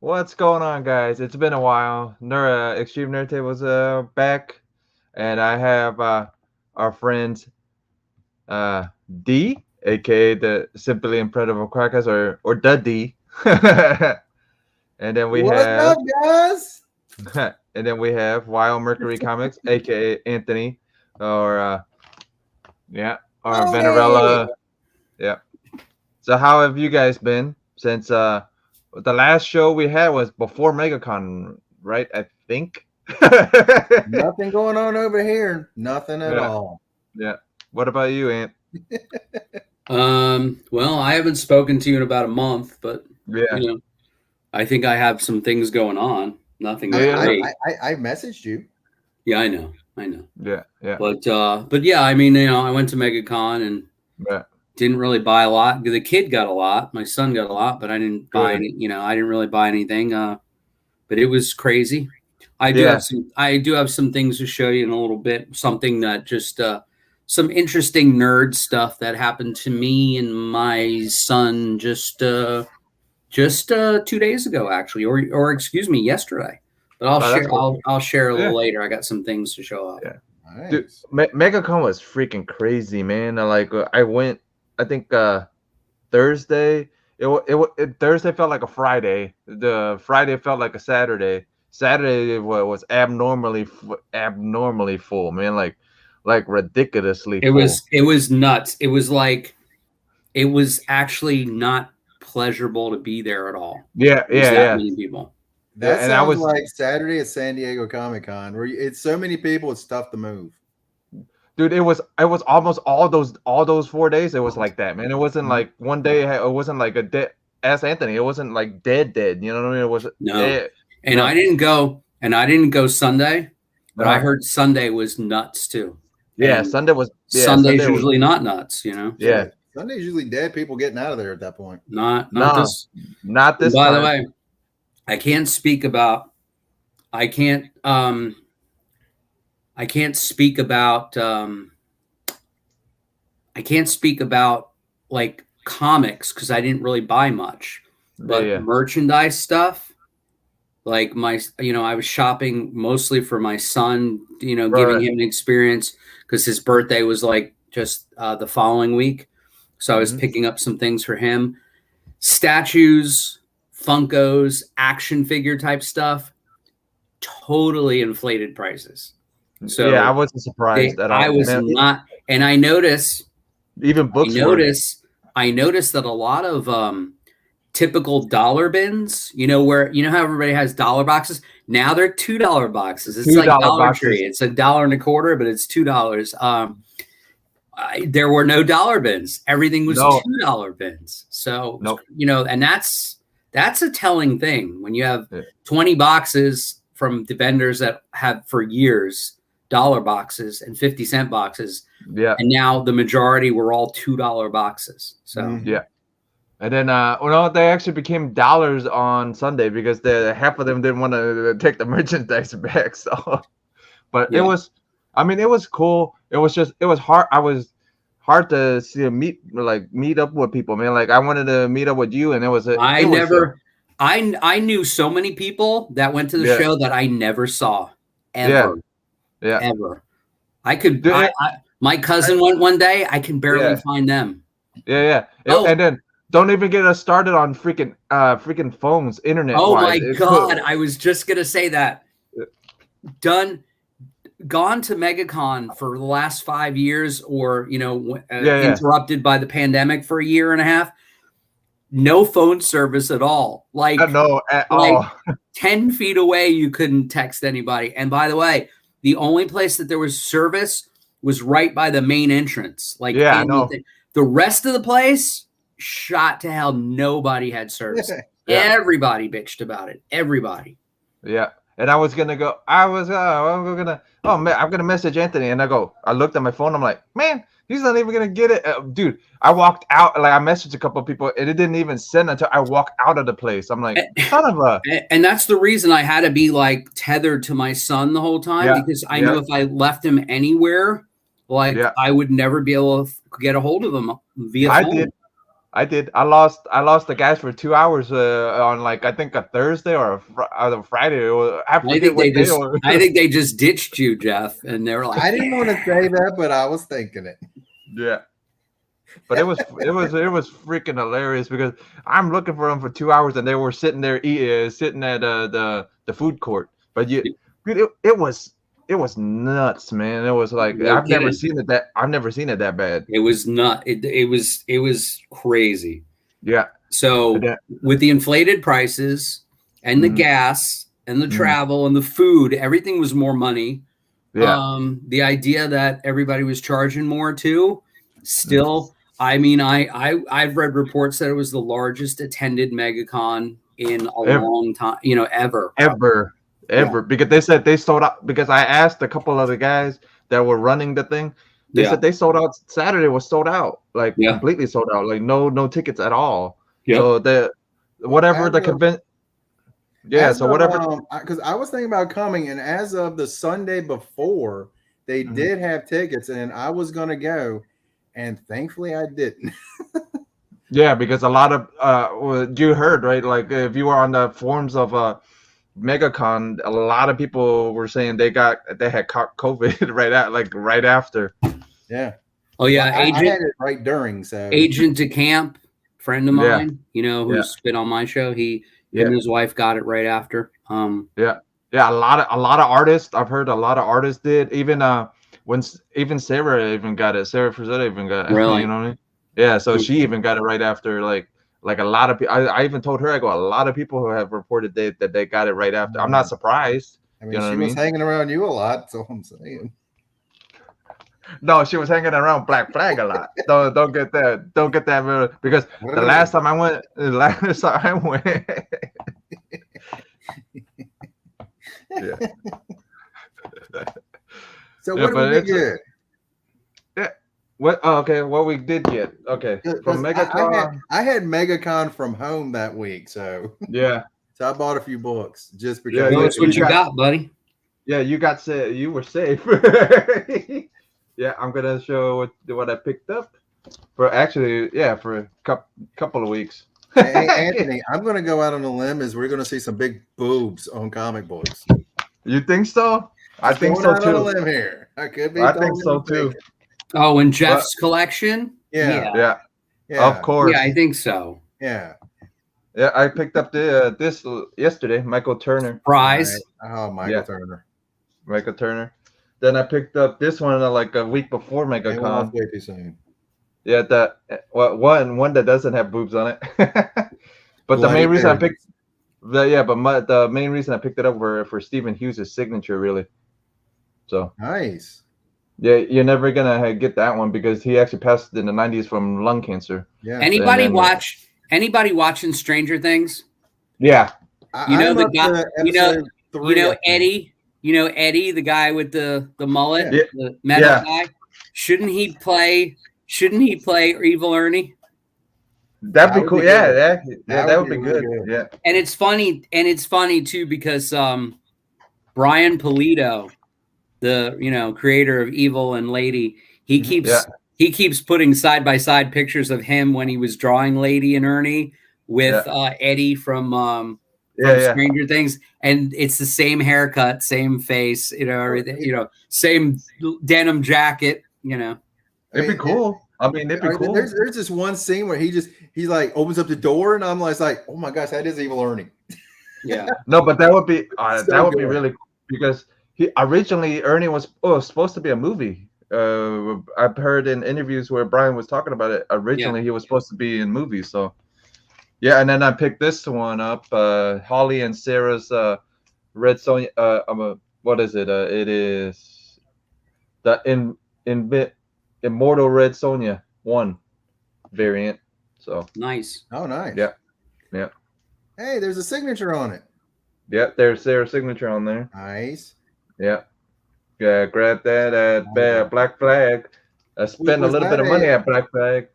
What's going on, guys? It's been a while. Extreme Nerd Table was back, and I have our friend uh, D, aka the Simply Incredible Crackers, or the D, and then we What's have up, guys? and then we have Wild Mercury Comics, aka Anthony, or yeah, or Tony! Venerella. Yeah. So how have you guys been since the last show we had was before MegaCon, right? I think. Nothing going on over here. Nothing at Yeah, all. yeah. What about you, Ant? Well, I haven't spoken to you in about a month, but Yeah, I think I have some things going on. Nothing Yeah. great. I messaged you. Yeah, I know. yeah, yeah, But yeah, I mean, I went to MegaCon and yeah. didn't really buy a lot. The kid got a lot, my son got a lot, but I didn't buy Good. any. I didn't really buy anything. But it was crazy. I Yeah. do have some things to show you in a little bit. Something that just some interesting nerd stuff that happened to me and my son just 2 days ago, actually, or excuse me, yesterday. But I'll Oh, that's share. cool. I'll share a little Yeah. later. I got some things to show off. Yeah. Nice. Dude, MegaCon was freaking crazy, man. I went. I think Thursday. Thursday felt like a Friday. The Friday felt like a Saturday. Saturday was abnormally full, man. Like ridiculously It full. was nuts. It was actually not pleasurable to be there at all. Yeah, There's that yeah. many people. That and I sounds was- like Saturday at San Diego Comic-Con, where it's so many people, it's tough to move. Dude, it was almost all those 4 days. It was like that, man. It wasn't like one day. It wasn't like a dead. Ask Anthony. It wasn't like dead. You know what I mean? It was No. dead. And No. I didn't go Sunday, but I Uh-huh. heard Sunday was nuts too. Yeah, And Sunday was. Yeah, Sunday's Sunday was- usually not nuts, Yeah, Sunday's usually dead people getting out of there at that point. Not No. this. not this By time. the way, I can't speak about like comics because I didn't really buy much. But yeah. merchandise stuff, like I was shopping mostly for my son, giving Right. him an experience because his birthday was like just the following week. So I was Mhm. picking up some things for him. Statues, Funkos, action figure type stuff, totally inflated prices. So yeah, I wasn't surprised at all. I was man. not, and I notice Even books. I noticed that a lot of typical dollar bins, how everybody has dollar boxes. Now they're $2 boxes. It's like $2 Dollar boxes. Tree. It's $1.25, but it's $2. There were no dollar bins. Everything was No. $2 bins. So Nope. and that's a telling thing when you have Yeah. 20 boxes from the vendors that have for years dollar boxes and 50-cent boxes. Yeah. And now the majority were all $2 boxes. So Mhm. Yeah. And then, they actually became dollars on Sunday because half of them didn't want to take the merchandise back. So, but Yeah. it was cool. It was hard. I was hard to see meet up with people, man. Like I wanted to meet up with you, and I knew so many people that went to the Yeah. show that I never saw ever. Yeah. Ever. I could. Dude, My cousin went one day. I can barely Yeah. find them. Yeah. Oh. And then don't even get us started on freaking phones, internet. Oh my God! I was just gonna say that. Gone to MegaCon for the last 5 years, or interrupted by the pandemic for a year and a half. No phone service at all. Like I know at like all. 10 feet away, you couldn't text anybody. And by the way, the only place that there was service was right by the main entrance. Like, Yeah, I know. The rest of the place shot to hell. Nobody had service. Yeah. Everybody bitched about it. Everybody. Yeah. And I was gonna go. I'm gonna message Anthony, and I looked at my phone. I'm like, man, he's not even gonna get it, dude. I walked out. Like I messaged a couple of people, and it didn't even send until I walked out of the place. I'm like, son of a. And that's the reason I had to be like tethered to my son the whole time, Yeah, because I knew if I left him anywhere, I would never be able to get a hold of him via phone. I did. I lost the gas for 2 hours on like I think a Thursday or a Friday. I forget what day it was. I think they just ditched you, Jeff, and they were like, I didn't want to say that, but I was thinking it. Yeah. But it was freaking hilarious because I'm looking for them for 2 hours and they were sitting there sitting at the food court. But it was nuts, man. It was like I've never seen it that bad. It was not. It was crazy. Yeah. So with the inflated prices and the gas and the travel and the food, everything was more money. Yeah. The idea that everybody was charging more too, still. I mean, I've read reports that it was the largest attended MegaCon in a long time, ever. Because they said they sold out. Because I asked a couple of the guys that were running the thing, they said they sold out. Saturday was sold out, like completely sold out, like no tickets at all. Yep. So the convention. Yeah, so whatever. Because I was thinking about coming, and as of the Sunday before, they did have tickets, and I was gonna go. And thankfully, I didn't. Yeah, because a lot of you heard, right? Like if you were on the forums of MegaCon, a lot of people were saying they had caught COVID right after. Yeah. Oh yeah, I had it right during. So Agent DeCamp, friend of mine, who's been on my show, him and his wife got it right after. Yeah, a lot of artists. I've heard a lot of artists did. Even Sarah even got it. Sarah Frazetta even got it. Really? You know what I mean? Yeah. So she even got it right after. Like a lot of people. I even told her, I go, a lot of people who have reported that they got it right after. I'm not surprised. I mean, she was hanging around you a lot. So I'm saying. No, she was hanging around Black Flag a lot. Don't get that. Don't get that because the last time I went. Yeah. So what did we get? Yeah. What? Oh, okay. What we did get? Okay. From MegaCon. I had MegaCon from home that week, so yeah. So I bought a few books just because. Yeah, that's what you got, buddy. Yeah, you got you were safe. Yeah, I'm gonna show what I picked up for a couple of weeks. Hey, Anthony, I'm gonna go out on a limb as we're gonna see some big boobs on comic books. You think so? I think so too. On a limb here. I could be. I think so too. Oh, in Jeff's collection? Yeah. Of course. Yeah, I think so. Yeah. Yeah, I picked up this yesterday. Michael Turner. Prize. Right. Oh, Michael Turner. Then I picked up this one like a week before MegaCon. Way too soon. Yeah, one that doesn't have boobs on it. But the main reason I picked the main reason I picked it up were for Stephen Hughes' signature, really. So nice. Yeah, you're never gonna get that one because he actually passed in the 90s from lung cancer. Yeah. Anybody watching Stranger Things? Yeah. The guy. Eddie. You know Eddie, the guy with the mullet, the metal guy. Shouldn't he play Evil Ernie? That'd be cool. That would be good. Yeah. And it's funny too because Brian Pulido, the creator of Evil and Lady, he keeps putting side by side pictures of him when he was drawing Lady and Ernie with Eddie from Stranger Things, and it's the same haircut, same face, everything, same denim jacket, It'd be cool. I mean, it'd be cool. There's this one scene where he like opens up the door, and I'm like, oh my gosh, that is Evil Ernie. Yeah. No, but that would be be really cool because Ernie was supposed to be a movie. I've heard in interviews where Brian was talking about it. Originally, he was supposed to be in movies, so. Yeah, and then I picked this one up, Holly and Sarah's Red Sonja. What is it? It is the Immortal Red Sonja 1 variant. So nice. Oh, nice. Yeah. Hey, there's a signature on it. Yeah, there's Sarah's signature on there. Nice. Yeah. Yeah, grab that at Black Flag. I spent a little bit of money at Black Flag.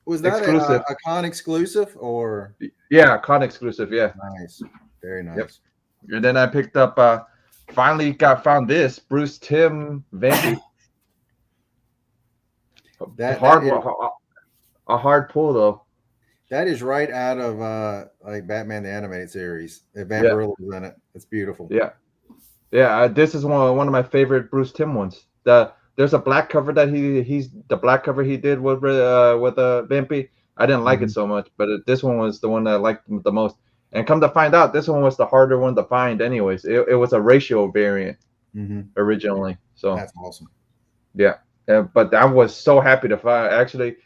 Was that a con exclusive or? Yeah, con exclusive. Yeah. Nice. Very nice. Yep. And then I picked up. Finally found this Bruce Timm Vampy. A hard pull though. That is right out of like Batman the animated series. If Yeah. Vampirilla was in it, it's beautiful. Yeah. Yeah, this is one of my favorite Bruce Timm ones. There's a black cover that he's the black cover he did with Vampy. I didn't like it so much, but this one was the one that I liked the most. And come to find out, this one was the harder one to find. Anyways, it was a ratio variant originally. So that's awesome. Yeah, but I was so happy to find. Actually,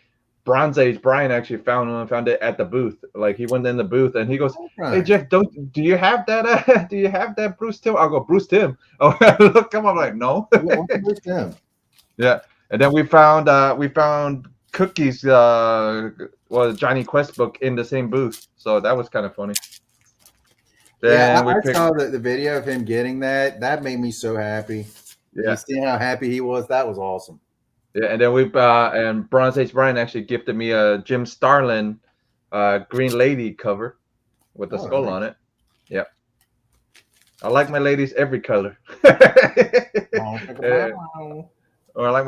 Bronze Age Brian actually found it at the booth. Like he went in the booth and he goes, "Hey Jeff, do you have that? Do you have that Bruce Timm?" I'll go, "Bruce Timm." Oh, look him. I'm like, "No." Bruce Timm. Yeah, and then we found Cookies, Johnny Quest book in the same booth. So that was kind of funny. Then I saw the video of him getting that. That made me so happy. Yeah, you see how happy he was. That was awesome. Yeah, and then and Bronze Age Brian actually gifted me a Jim Starlin Green Lady cover with the skull on it. Yeah. I like my ladies every color. Or I like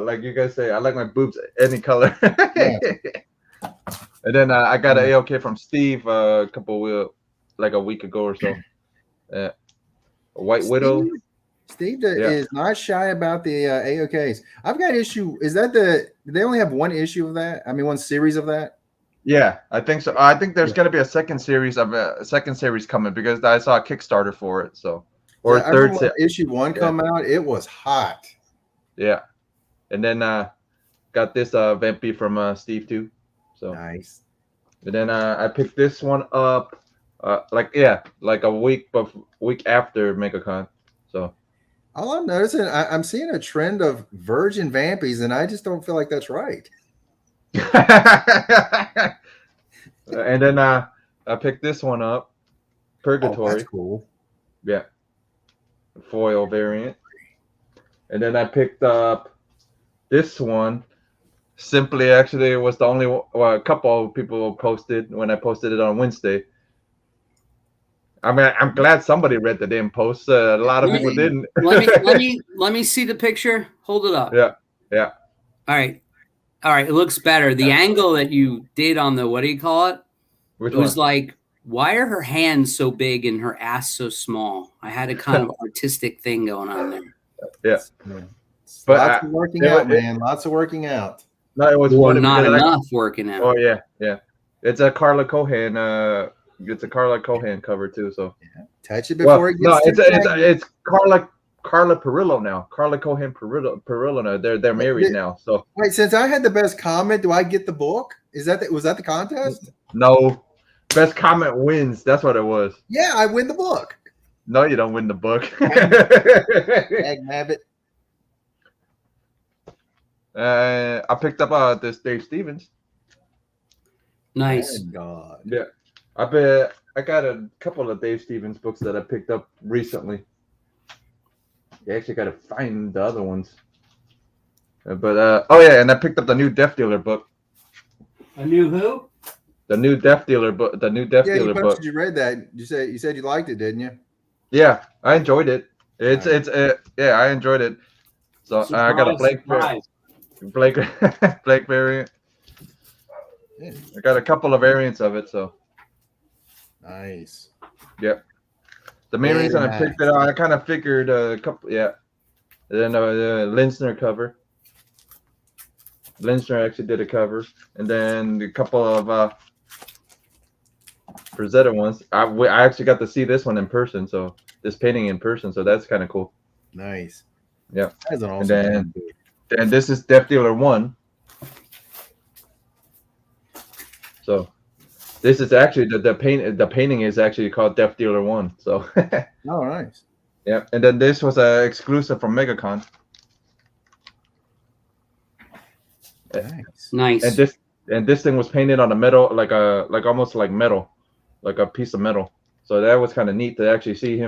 like you guys say, I like my boobs any color. Yeah. And then I got an AOK from Steve a week ago or so. A White Widow. Steve is not shy about the AOKs. I've got issue. Is that do they only have one issue of that? I mean, one series of that? Yeah, I think so. I think there's going to be a second series coming because I saw a Kickstarter for it. So, or third issue 1 come out. It was hot. Yeah, and then got this Vampy from Steve too. So nice. And then I picked this one up like a week after MegaCon. So. All I'm noticing, I'm seeing a trend of virgin vampies, and I just don't feel like that's right. And then I picked this one up, Purgatory. Oh, that's cool. Yeah, foil variant. And then I picked up this one. Simply, actually, it was the only a couple of people posted when I posted it on Wednesday. I mean, I'm glad somebody read the damn post. A lot of people didn't. let me see the picture. Hold it up. Yeah. All right. It looks better. The angle that you did on the, what do you call it? Which it was like, why are her hands so big and her ass so small? I had a kind of artistic thing going on there. Yeah. But lots of working out, man. Lots of working out. No, it was not enough working out. Oh yeah. It's a Carla Cohan. It's a Carla Cohan cover too. So touch it before it gets. No, it's Carla Perillo now. Carla Cohan Perillo now. They're married now. So wait, since I had the best comment, do I get the book? Was that the contest? No, best comment wins. That's what it was. Yeah, I win the book. No, you don't win the book. Nabbit. I picked up this Dave Stevens. Nice. God. Yeah. I got a couple of Dave Stevens books that I picked up recently. You actually got to find the other ones. But and I picked up the new Death Dealer book. A new who? The new Death Dealer book. The new Death Dealer book. You read that? You said you liked it, didn't you? Yeah, I enjoyed it. I enjoyed it. So I got a Blake variant. Yeah. I got a couple of variants of it. So. Nice. Yep. The main reason I picked it up, I kind of figured a couple. Yeah. And then the Linsner cover. Linsner actually did a cover, and then a couple of Frazetta ones. I actually got to see this one in person, so this painting in person, so that's kind of cool. Nice. Yeah. That's an awesome. And this is Death Dealer 1. So. This is actually the painting is actually called Death Dealer 1. So. Oh, nice. Yeah, and then this was an exclusive from MegaCon. Nice. And this thing was painted on a metal, like almost like metal, like a piece of metal. So that was kind of neat to actually see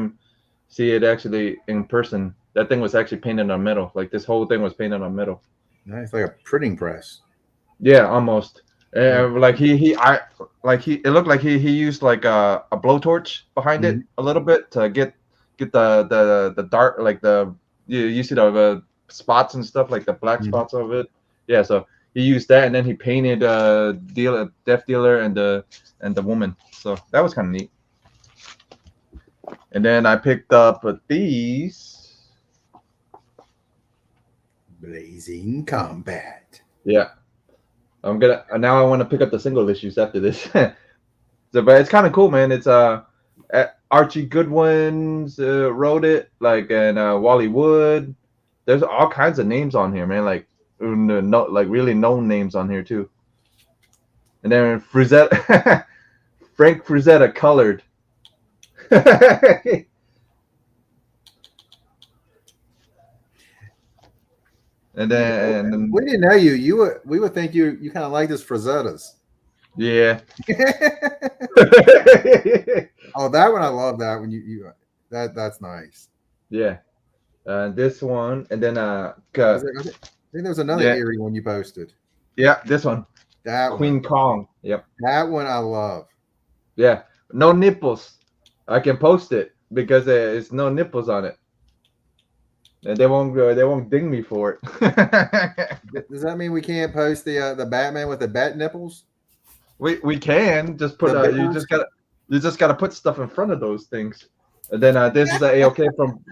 it actually in person. That thing was actually painted on metal. Like this whole thing was painted on metal. Nice, like a printing press. Yeah, almost. Like it looked like he used like a blowtorch behind it a little bit to get the dark, like you see the spots and stuff, like the black spots of it. Yeah, so he used that, and then he painted Death Dealer and the woman. So that was kind of neat. And then I picked up these. Blazing Combat. Yeah, I'm gonna now. I want to pick up the single issues after this. So, but it's kind of cool, man. It's Archie Goodwin's wrote it, like, and Wally Wood. There's all kinds of names on here, man. Like, like really known names on here too. And then Frazetta, Frank Frazetta colored. And then we didn't know you. We would think you kind of like this Frazettas. yeah. Oh, that one I love. That one that's nice. Yeah. This one, and then I think there was another eerie one you posted. Yeah, this one. That Queen Kong. Yep. That one I love. Yeah. No nipples. I can post it because it's no nipples on it. And they won't ding me for it. Does that mean we can't post the Batman with the bat nipples? We can just put you just gotta put stuff in front of those things. And then this is a AOK from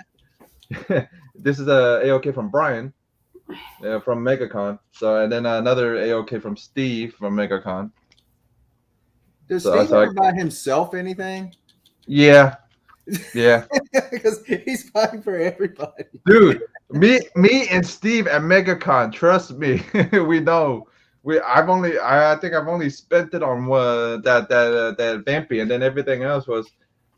this is a AOK from Brian from MegaCon. So and then another AOK from Steve from MegaCon. Does Steve ever buy himself anything? Yeah. Yeah. Because he's buying for everybody. Dude, me and Steve at MegaCon, trust me, we know. I think I've only spent it on that Vampy, and then everything else was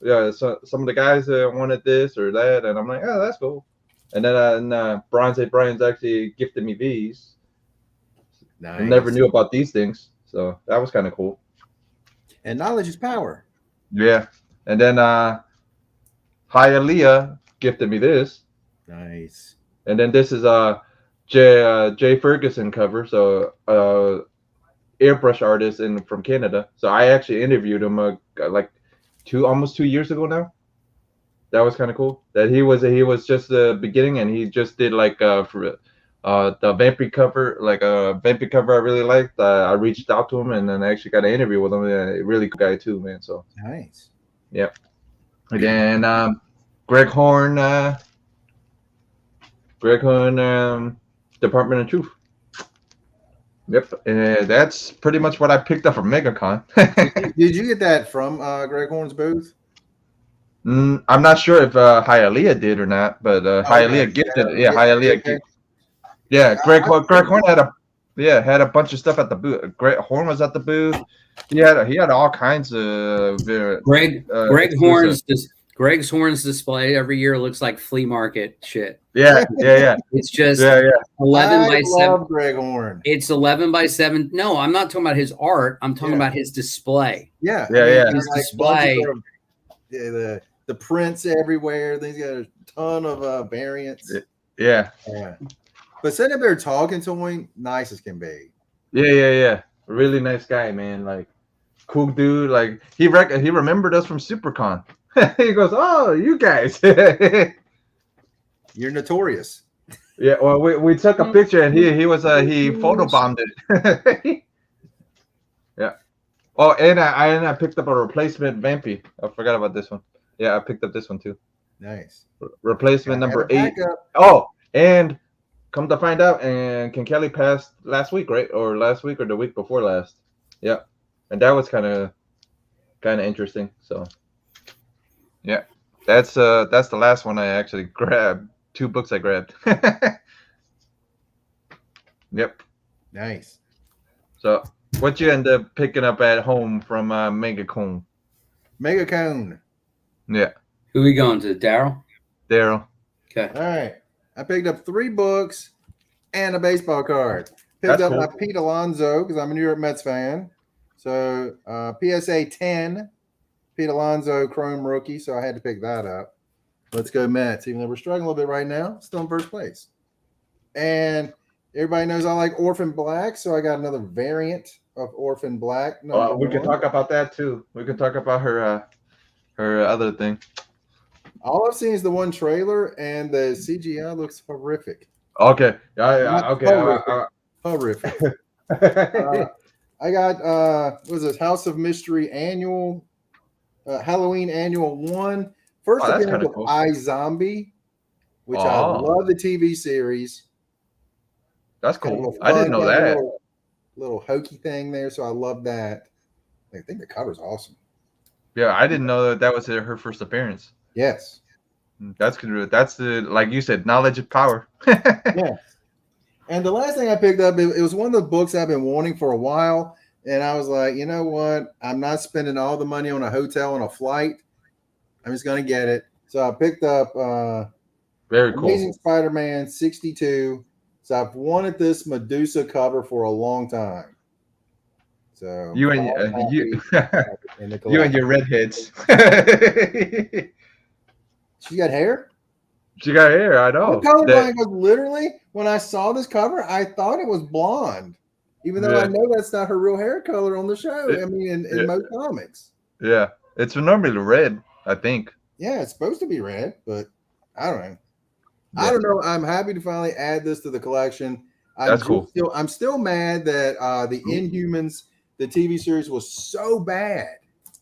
so some of the guys wanted this or that, and I'm like, oh, that's cool. And then Brian's actually gifted me these. Nice. I never knew about these things, so that was kind of cool. And knowledge is power. Yeah. And then Hialeah gifted me this. Nice. And then this is Jay Ferguson cover, so airbrush artist from Canada. So I actually interviewed him like almost 2 years ago now. That was kind of cool. That he was just the beginning, and he just did like for the Vampy cover, like a Vampy cover I really liked. I reached out to him, and then I actually got an interview with him. A really cool guy too, man. So nice. Yep. And then Greg Horn, Department of Truth. Yep, that's pretty much what I picked up from MegaCon. Did you get that from Greg Horn's booth? I'm not sure if Hialeah did or not, but Hialeah gifted it. Yeah, Hialeah gifted. Yeah, Greg Horn had a bunch of stuff at the booth. Greg Horn was at the booth. He had all kinds of Greg's Horn's display every year looks like flea market shit. Yeah. It's just 11 by 7. Greg Horn. It's 11 by 7. No, I'm not talking about his art. I'm talking about his display. Yeah. His display. The prints everywhere. He's got a ton of variants. Yeah. But sitting up there talking to him, nice as can be. Yeah. Really nice guy, man. Like, cool dude. Like, he remembered us from SuperCon. He goes, "Oh, you guys, you're notorious." Yeah. Well, we took a picture, and he photobombed it. Yeah. Oh, and I picked up a replacement Vampy. I forgot about this one. Yeah, I picked up this one too. Nice. Replacement number 8. Oh, and come to find out, and Ken Kelly passed last week, right? Or last week or the week before last. Yeah. And that was kind of interesting. So yeah. That's the last one I actually grabbed. 2 books I grabbed. Yep. Nice. So what you end up picking up at home from MegaCon? MegaCon. Yeah. Who are we going to? Daryl? Okay. All right. I picked up 3 books and a baseball card. Picked up my Pete Alonso because I'm a New York Mets fan. So PSA 10, Pete Alonso Chrome rookie. So I had to pick that up. Let's go Mets. Even though we're struggling a little bit right now, still in first place. And everybody knows I like Orphan Black, so I got another variant of Orphan Black. We can talk about that too. We can talk about her other thing. All I've seen is the one trailer, and the CGI looks horrific. Okay. Okay. Horrific. I got what was this House of Mystery annual Halloween annual 1. First appearance of cool. iZombie, which I love the TV series. That's cool. I didn't know that. Little hokey thing there, so I love that. I think the cover's awesome. Yeah, I didn't know that was her first appearance. Yes. That's the, like you said, knowledge of power. Yeah. And the last thing I picked up, it was one of the books I've been wanting for a while. And I was like, you know what? I'm not spending all the money on a hotel and a flight. I'm just going to get it. So I picked up Very cool. Amazing Spider-Man 62. So I've wanted this Medusa cover for a long time. So you and your redheads. She got hair? She got hair, I know. Because literally, when I saw this cover, I thought it was blonde. Even though I know that's not her real hair color on the show. In most comics. Yeah. It's normally red, I think. Yeah, it's supposed to be red, but I don't know. Yeah. I don't know. I'm happy to finally add this to the collection. That's cool. I'm still mad that the Inhumans, the TV series, was so bad.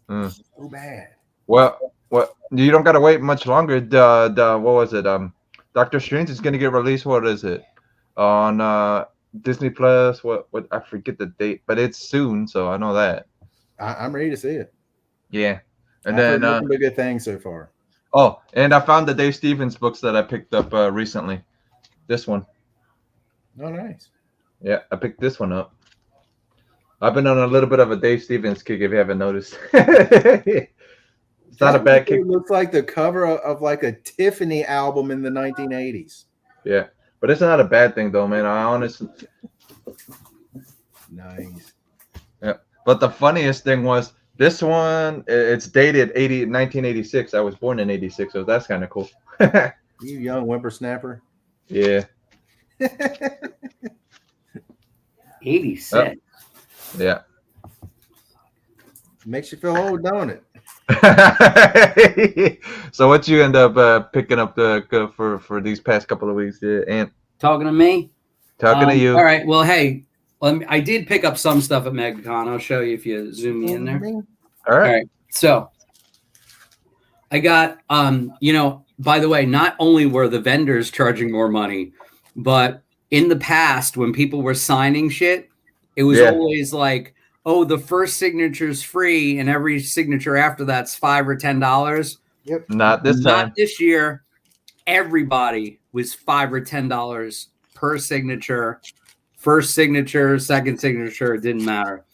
So bad. Well, you don't gotta wait much longer. What was it? Doctor Strange is gonna get released. What is it? On Disney Plus. What I forget the date, but it's soon, so I know that. I'm ready to see it. Yeah. And I've heard a good thing so far. Oh, and I found the Dave Stevens books that I picked up recently. This one. Oh, nice. Yeah, I picked this one up. I've been on a little bit of a Dave Stevens kick, if you haven't noticed. It's not a bad kick. It looks like the cover of like a Tiffany album in the 1980s. Yeah, but it's not a bad thing though, man. I honestly. Nice. Yeah, but the funniest thing was this one. It's dated 1986. I was born in 86, so that's kind of cool. You young whippersnapper. Yeah. 86. Yeah. Makes you feel old, don't it? So what you end up picking up for these past couple of weeks, Ant? Talking to me? Talking to you. All right. Well, hey, I did pick up some stuff at MegaCon. I'll show you if you zoom me in there. All right. So I got, by the way, not only were the vendors charging more money, but in the past when people were signing shit, it was always like, oh, the first signature's free, and every signature after that's $5 or $10. Yep. Not this time. Not this year. Everybody was $5 or $10 per signature. First signature, second signature, it didn't matter.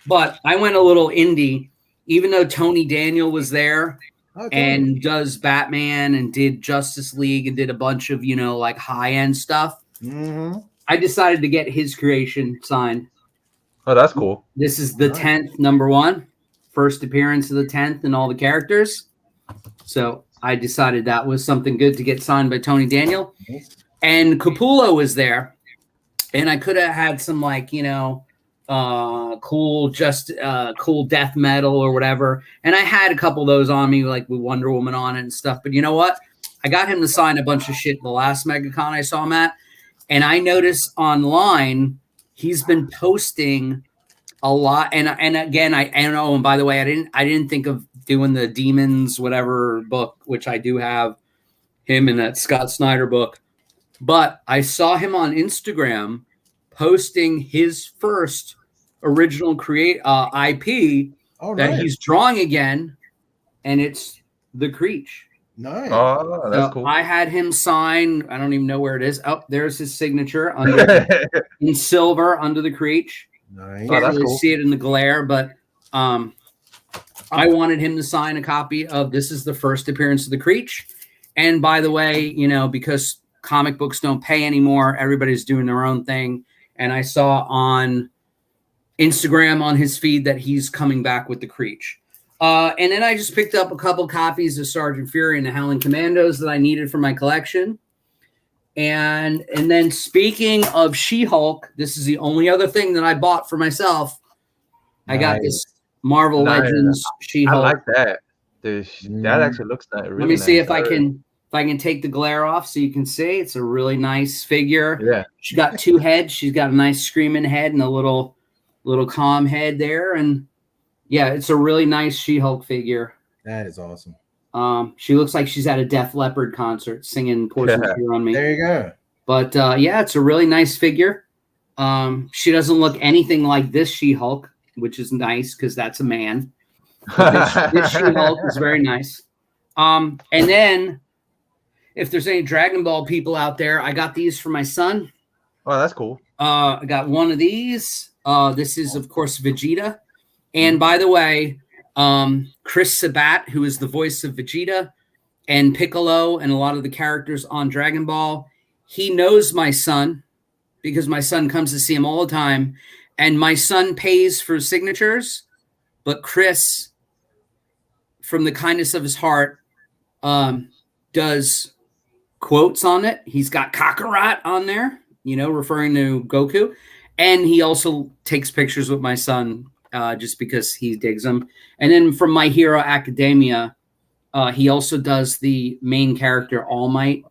But I went a little indie, even though Tony Daniel was there and does Batman and did Justice League and did a bunch of, like high-end stuff. Mm-hmm. I decided to get his creation signed. Oh, that's cool. This is the 10th number 1, first appearance of the 10th and all the characters. So I decided that was something good to get signed by Tony Daniel. And Capullo was there. And I could have had some cool death metal or whatever. And I had a couple of those on me, like with Wonder Woman on it and stuff. But you know what? I got him to sign a bunch of shit the last MegaCon I saw him at. And I noticed online he's been posting a lot, and again, I know. And by the way, I didn't think of doing the Demons whatever book, which I do have him in that Scott Snyder book. But I saw him on Instagram posting his first original IP that he's drawing again, and it's the Creech. Nice. Oh, that's cool. I had him sign. I don't even know where it is. Oh, there's his signature under in silver under the Creech. Nice. Can't really see it in the glare, but I wanted him to sign a copy of this is the first appearance of the Creech. And by the way, because comic books don't pay anymore, everybody's doing their own thing. And I saw on Instagram on his feed that he's coming back with the Creech. And then I just picked up a couple copies of Sergeant Fury and the Howling Commandos that I needed for my collection. And then speaking of She-Hulk, this is the only other thing that I bought for myself. I got this Marvel Legends She-Hulk. I like that. That actually looks nice. Really Let me see if I I can take the glare off so you can see, it's a really nice figure. Yeah. She got 2 heads. She's got a nice screaming head and a little calm head there. And yeah, it's a really nice She-Hulk figure. That is awesome. She looks like she's at a Def Leppard concert singing Poison Tear on Me. There you go. But yeah, it's a really nice figure. She doesn't look anything like this She-Hulk, which is nice because that's a man. This She-Hulk is very nice. And then if there's any Dragon Ball people out there, I got these for my son. Oh, that's cool. I got one of these. This is, of course, Vegeta. And by the way, Chris Sabat, who is the voice of Vegeta and Piccolo and a lot of the characters on Dragon Ball, he knows my son because my son comes to see him all the time. And my son pays for signatures, but Chris, from the kindness of his heart, does quotes on it. He's got Kakarot on there, referring to Goku. And he also takes pictures with my son just because he digs them. And then from My Hero Academia, he also does the main character, All Might.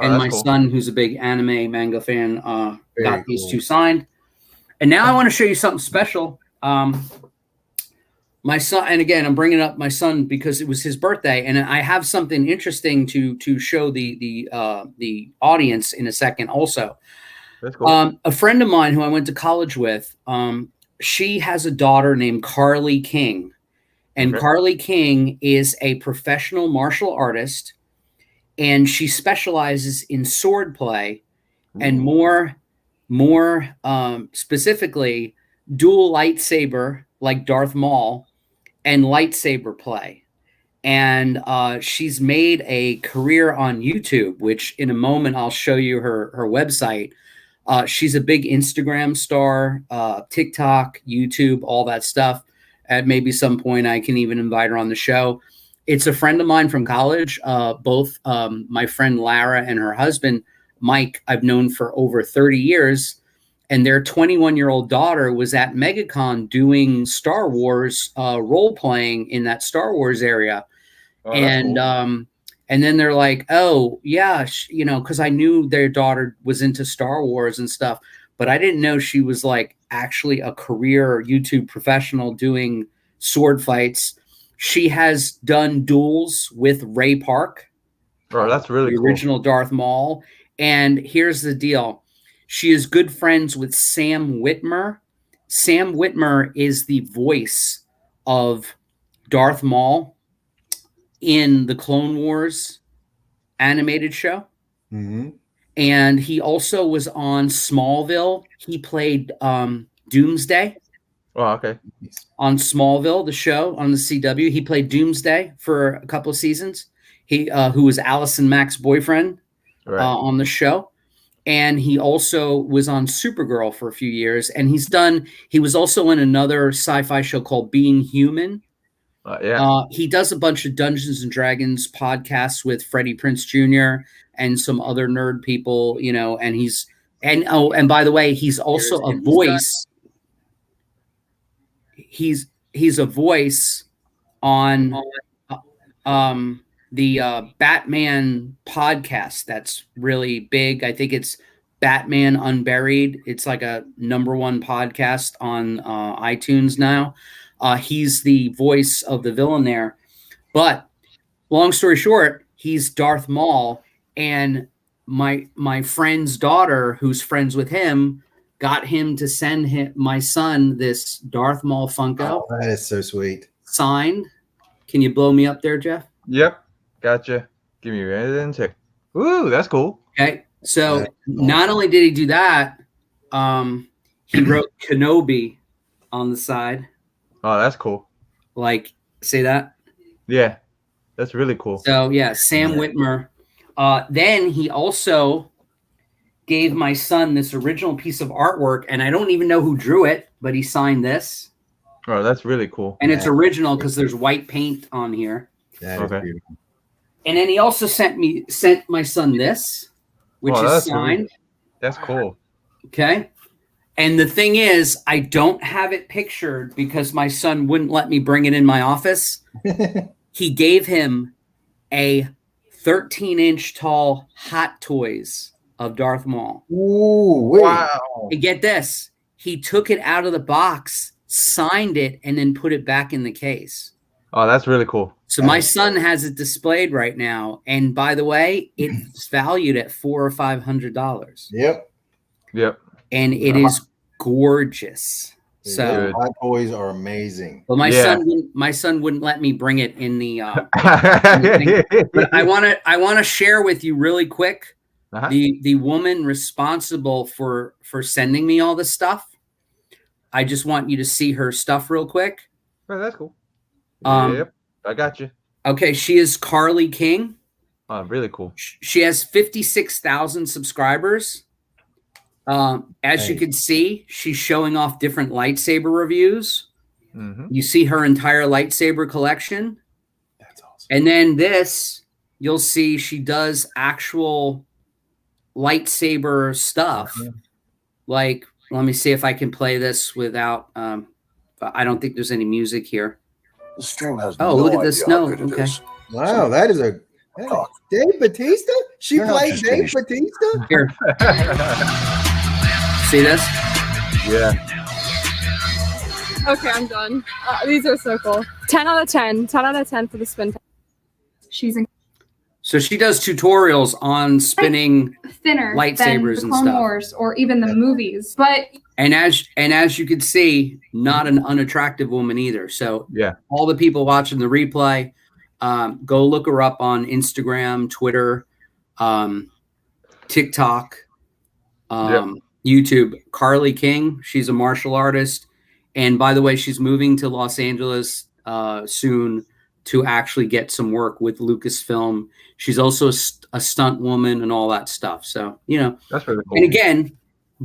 And my son, who's a big anime manga fan, got these 2 signed. And now I want to show you something special. My son, and again, I'm bringing up my son because it was his birthday, and I have something interesting to show the audience in a second. Also, that's cool. A friend of mine who I went to college with, she has a daughter named Carly King, and Carly King is a professional martial artist, and she specializes in sword play, and more specifically, dual lightsaber like Darth Maul. And lightsaber play. And she's made a career on YouTube, which in a moment I'll show you her website. She's a big Instagram star, TikTok, YouTube, all that stuff. At maybe some point I can even invite her on the show. It's a friend of mine from college. Both my friend Lara and her husband, Mike, I've known for over 30 years. And their 21-year-old daughter was at MegaCon doing Star Wars role-playing in that Star Wars area. Oh, and cool. And then they're like, oh, yeah, because I knew their daughter was into Star Wars and stuff. But I didn't know she was like actually a career YouTube professional doing sword fights. She has done duels with Ray Park. Bro, that's really the cool. original Darth Maul. And here's the deal. She is good friends with Sam Witwer. Sam Witwer is the voice of Darth Maul in the Clone Wars animated show. Mm-hmm. And he also was on Smallville. He played Doomsday. Oh, okay. On Smallville, the show on the CW. He played Doomsday for a couple of seasons. He who was Allison Mack's boyfriend on the show. And he also was on Supergirl for a few years. And he was also in another sci-fi show called Being Human. He does a bunch of Dungeons and Dragons podcasts with Freddie Prinze Jr. and some other nerd people, and by the way, he's also a voice. He's a voice on the Batman podcast that's really big. I think it's Batman Unburied. It's like a #1 podcast on iTunes now. He's the voice of the villain there. But long story short, he's Darth Maul. And my friend's daughter, who's friends with him, got him to send my son this Darth Maul Funko. Oh, that is so sweet. Signed. Can you blow me up there, Jeff? Yep. Gotcha. Give me your editing check. Ooh, that's cool. Okay. So not only did he do that, he wrote Kenobi on the side. Oh, that's cool. Like, say that? Yeah. That's really cool. So, yeah, Sam Witwer. Then he also gave my son this original piece of artwork, and I don't even know who drew it, but he signed this. Oh, that's really cool. And it's original because there's white paint on here. That is beautiful. And then he also sent my son this, which is signed. That's cool. Okay. And the thing is, I don't have it pictured because my son wouldn't let me bring it in my office. He gave him a 13-inch tall Hot Toys of Darth Maul. Ooh, wait. Wow. And get this, he took it out of the box, signed it, and then put it back in the case. Oh, that's really cool. So my son has it displayed right now, and by the way, it's valued at $400 or $500. Yep. Yep. And it is gorgeous. So Hot Toys are amazing. well, my son wouldn't let me bring it in the. But I want to share with you really quick. The woman responsible for sending me all this stuff. I just want you to see her stuff real quick. Oh, that's cool. Yep, I got you. Okay, she is Carly King. Oh, really cool. She has 56,000 subscribers. As you can see, she's showing off different lightsaber reviews. Mm-hmm. You see her entire lightsaber collection. That's awesome. And then this, you'll see she does actual lightsaber stuff. Mm-hmm. Like, let me see if I can play this without. I don't think there's any music here. The stream has look at the snow. Okay. Wow, that is Dave Bautista? She played Dave Bautista? Here. See this? Yeah. Okay, I'm done. These are so cool. 10 out of 10. 10 out of 10 for the spin. She's So she does tutorials on spinning thinner lightsabers than and the Clone stuff. Wars or even the movies. But and as you can see, not an unattractive woman either. So yeah, all the people watching the replay, go look her up on Instagram, Twitter, TikTok, YouTube. Carly King. She's a martial artist. And by the way, she's moving to Los Angeles soon to actually get some work with Lucasfilm. She's also a stunt woman and all that stuff. So, that's really cool. And again,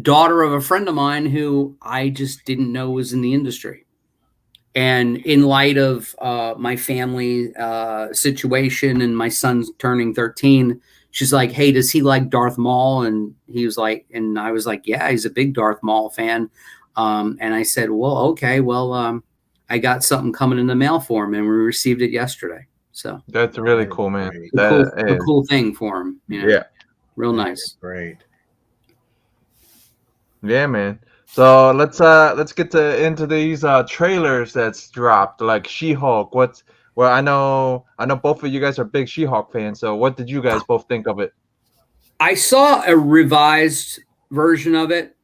daughter of a friend of mine who I just didn't know was in the industry. And in light of my family situation and my son's turning 13, she's like, hey, does he like Darth Maul? And he was like, and I was like, yeah, he's a big Darth Maul fan. And I said, well, okay, well, I got something coming in the mail for him, and we received it yesterday. So that's really cool, man. A cool thing for him. Yeah, real nice. Great. Yeah, man. So let's get into these trailers that's dropped, like She-Hulk. Well, I know both of you guys are big She-Hulk fans. So what did you guys both think of it? I saw a revised version of it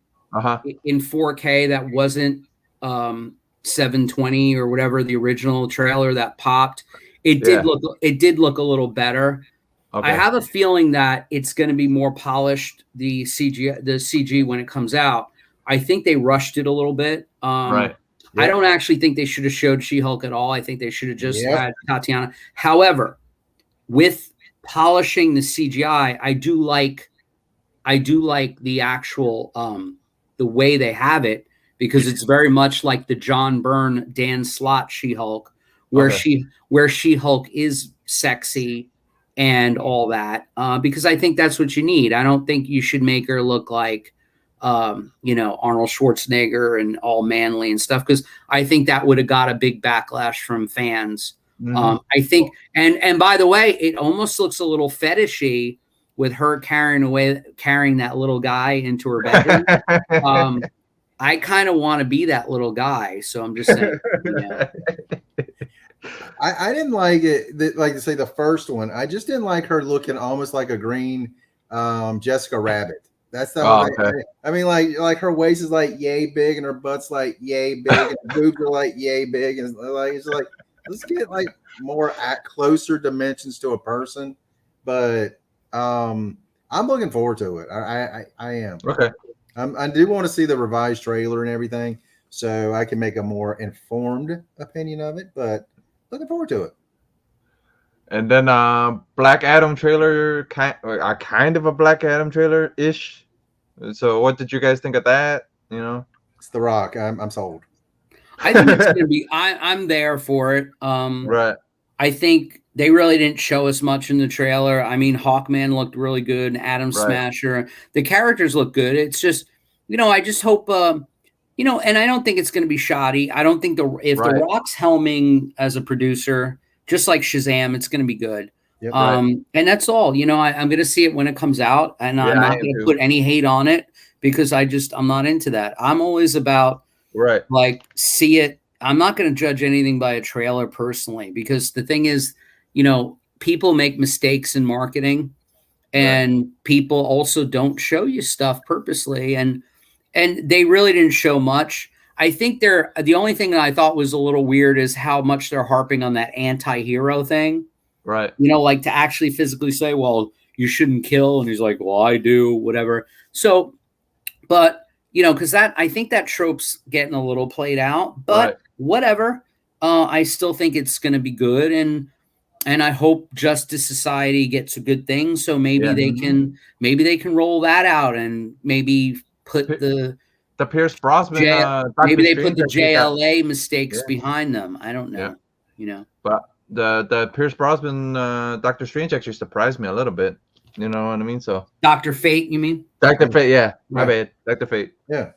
in 4K that wasn't 720 or whatever the original trailer that popped. It did look a little better. Okay. I have a feeling that it's going to be more polished, the CG when it comes out. I think they rushed it a little bit. Right. I don't actually think they should have showed She-Hulk at all. I think they should have just had Tatiana. However, with polishing the CGI, I do like the actual the way they have it, because it's very much like the John Byrne, Dan Slott She-Hulk, where She-Hulk is sexy and all that, because I think that's what you need. I don't think you should make her look like Arnold Schwarzenegger and all manly and stuff, because I think that would have got a big backlash from fans. Mm-hmm. I think, and by the way, it almost looks a little fetishy with her carrying that little guy into her bedroom. I kind of want to be that little guy, so I'm just saying. I didn't like it. Like to say the first one, I just didn't like her looking almost like a green Jessica Rabbit. That's the I mean, like her waist is like yay big and her butt's like yay big and her boobs are like yay big, and it's like let's get like more at closer dimensions to a person. But I'm looking forward to it. I am. Okay. I do want to see the revised trailer and everything, so I can make a more informed opinion of it. But looking forward to it. And then Black Adam trailer, kind of a Black Adam trailer ish. So what did you guys think of that? It's The Rock. I'm sold. I think it's gonna be. I'm there for it. Right. I think they really didn't show us much in the trailer. I mean, Hawkman looked really good. Atom Smasher. The characters look good. It's just, I just hope, and I don't think it's going to be shoddy. I don't think The Rock's helming as a producer, just like Shazam, it's going to be good. Yep. And that's all. You know, I'm going to see it when it comes out, and I'm not going to put any hate on it because I'm not into that. I'm always about like see it. I'm not going to judge anything by a trailer personally, because the thing is, you know, people make mistakes in marketing, and people also don't show you stuff purposely, and they really didn't show much. I think the only thing that I thought was a little weird is how much they're harping on that anti-hero thing. Right. You know, like to actually physically say, well, you shouldn't kill. And he's like, well, I do, whatever. So, but, you know, because I think that trope's getting a little played out, but whatever. I still think it's going to be good. And I hope Justice Society gets a good thing. So maybe they can roll that out and maybe put the Pierce Brosnan. Maybe they put the JLA mistakes behind them. I don't know. You know, but the Pierce Brosnan Doctor Strange actually surprised me a little bit. You know what I mean? So Dr. Fate, you mean? Dr. Fate, yeah. My bad. Dr. Fate. Yeah.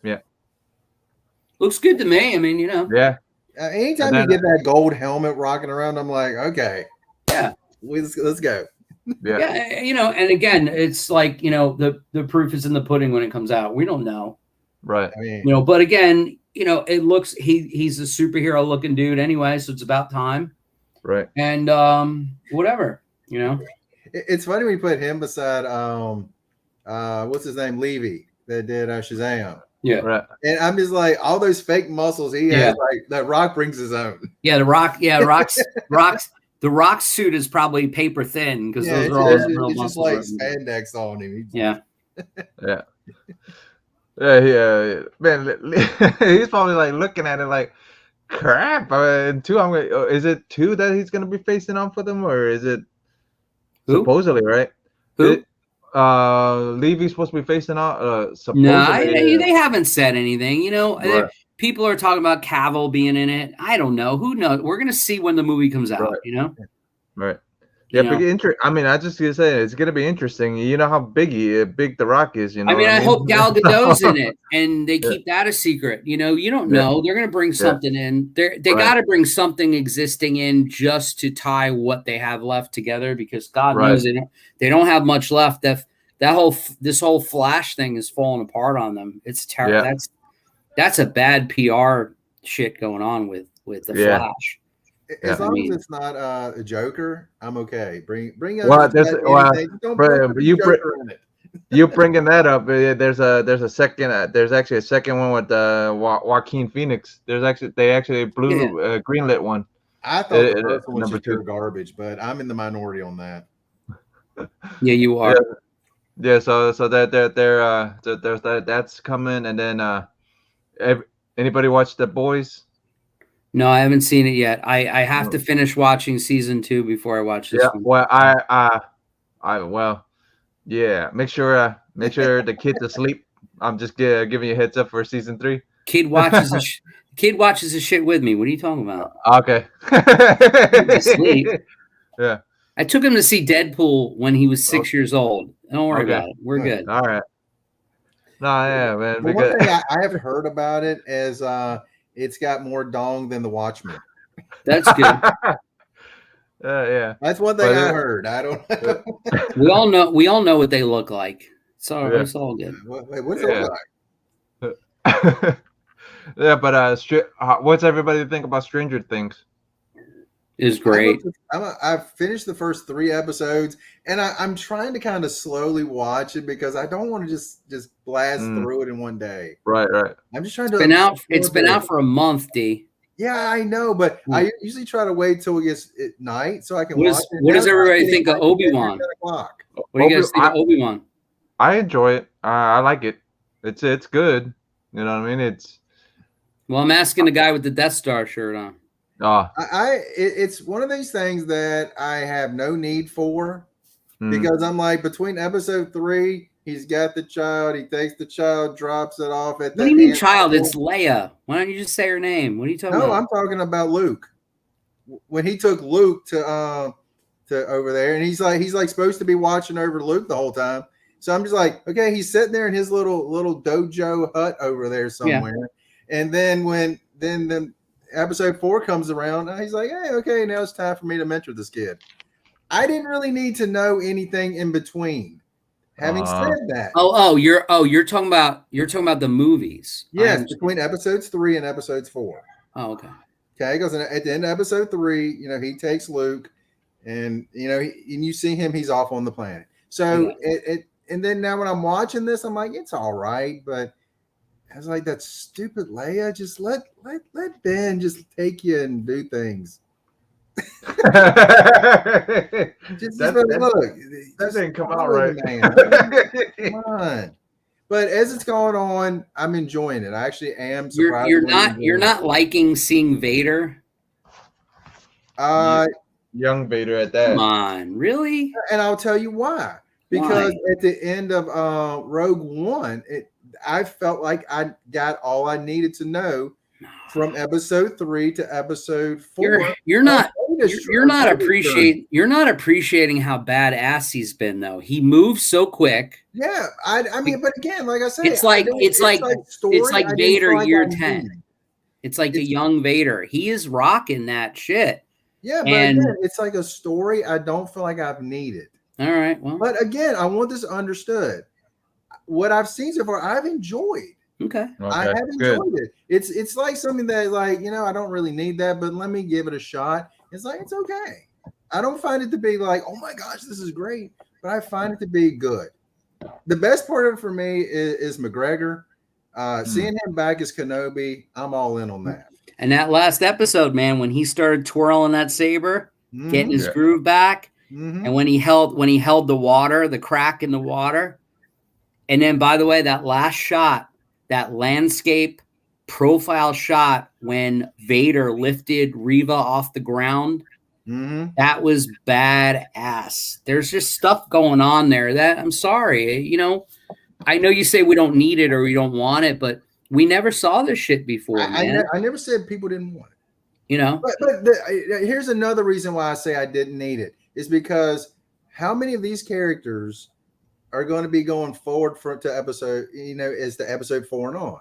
Looks good to me. I mean, you know. Yeah. Anytime you get that gold helmet rocking around, I'm like, okay. Yeah. Let's go. Yeah. You know, and again, it's like, you know, the proof is in the pudding when it comes out. We don't know. Right. I mean, you know, but again, you know, it looks he's a superhero looking dude anyway, so it's about time. Right. And whatever, you know. It's funny when you put him beside what's his name, Levy, that did Shazam. Yeah. Right. And I'm just like, all those fake muscles he has, like that Rock brings his own. Yeah, the Rock suit is probably paper thin because those are all real it's just like muscles. spandex on him. Yeah. Yeah, man. He's probably like looking at it like, crap. And is it 2 that he's gonna be facing on for them, or is it supposedly right? Who? Levy's supposed to be facing on. Supposedly. No, they haven't said anything. You know, people are talking about Cavill being in it. I don't know. Who knows? We're gonna see when the movie comes out. You know. Right. Yeah, I mean, I just gonna say it's gonna be interesting. You know how big The Rock is. You know. I mean, I hope Gal Gadot's in it, and they keep that a secret. You know, you don't know. They're gonna bring something in. They got to bring something existing in just to tie what they have left together, because God knows they don't have much left. This whole Flash thing is falling apart on them. It's terrible. Yeah. That's a bad PR shit going on with the Flash. As long as it's not a Joker, I'm okay. Bring you bringing that up. There's actually a second one with Joaquin Phoenix. They greenlit one. I thought the first one was just pure garbage, but I'm in the minority on that. Yeah, you are. Yeah, so there's that's coming, and then anybody watch The Boys? No, I haven't seen it yet. I have to finish watching season 2 before I watch this one. Well, make sure the kid's asleep. I'm just giving you a heads up for season 3. Kid watches the shit with me. What are you talking about? Okay. Asleep. Yeah. I took him to see Deadpool when he was 6 years old. Don't worry about it. We're good. All right. No, yeah, man. But one thing I have heard about it is it's got more dong than The Watchmen. That's good. Yeah. That's one thing I heard. I don't know. We all know what they look like. So it's all good. Wait, what's it look like? Yeah, but what's everybody think about Stranger Things? Is great. I've finished the first 3 episodes, and I'm trying to kind of slowly watch it because I don't want to just blast through it in one day. Right. I'm just trying It's been out for a month, D. Yeah, I know, but I usually try to wait till it gets at night so I can watch it. What does everybody think of Obi-Wan? What do you guys think of Obi-Wan? I enjoy it. I like it. It's good. You know what I mean? Well, I'm asking the guy with the Death Star shirt on. It's one of these things that I have no need for because I'm like, between episode 3, he's got the child, he takes the child, drops it off at the. What do you mean child? It's Leia. Why don't you just say her name? What are you talking about? No, I'm talking about Luke. When he took Luke to over there, and he's like supposed to be watching over Luke the whole time. So I'm just like, okay, he's sitting there in his little dojo hut over there somewhere. Yeah. And then when the episode 4 comes around, he's like, hey, okay, now it's time for me to mentor this kid. I didn't really need to know anything in between. Having said that, you're talking about the movies. Yes, between episodes 3 and episodes 4. Oh, okay. Okay, because at the end of episode 3, he takes Luke, and and you see him, he's off on the planet. So and then now when I'm watching this, I'm like, it's all right, but I was like, that stupid Leia, just let Ben just take you and do things. Look, that didn't come out right, man. Come on. But as it's going on, I'm enjoying it. I actually am surprised. You're not liking seeing Vader. Young Vader at that. Come on, really? And I'll tell you why. Because at the end of Rogue One, I felt like I got all I needed to know from episode 3 to episode 4. You're not appreciating how badass he's been, though. He moves so quick. Yeah, I mean, but again, like I said, it's like Vader year 10. It's like a young Vader. He is rocking that shit. Yeah, but again, it's like a story I don't feel like I've needed. All right, well, but again, I want this understood. What I've seen so far, I've enjoyed. Okay. I have enjoyed it. It's like something that, like, I don't really need that, but let me give it a shot. It's like, it's okay. I don't find it to be like, oh my gosh, this is great, but I find it to be good. The best part of it for me is McGregor. Seeing him back as Kenobi, I'm all in on that. And that last episode, man, when he started twirling that saber, getting his groove back, and when he held the water, the crack in the water, and then, by the way, that last shot, that landscape profile shot when Vader lifted Reva off the ground, that was badass. There's just stuff going on there that, I'm sorry, I know you say we don't need it or we don't want it, but we never saw this shit before. I never said people didn't want it. But here's another reason why I say I didn't need it is because how many of these characters are going to be going forward to episode, as the episode 4 and on.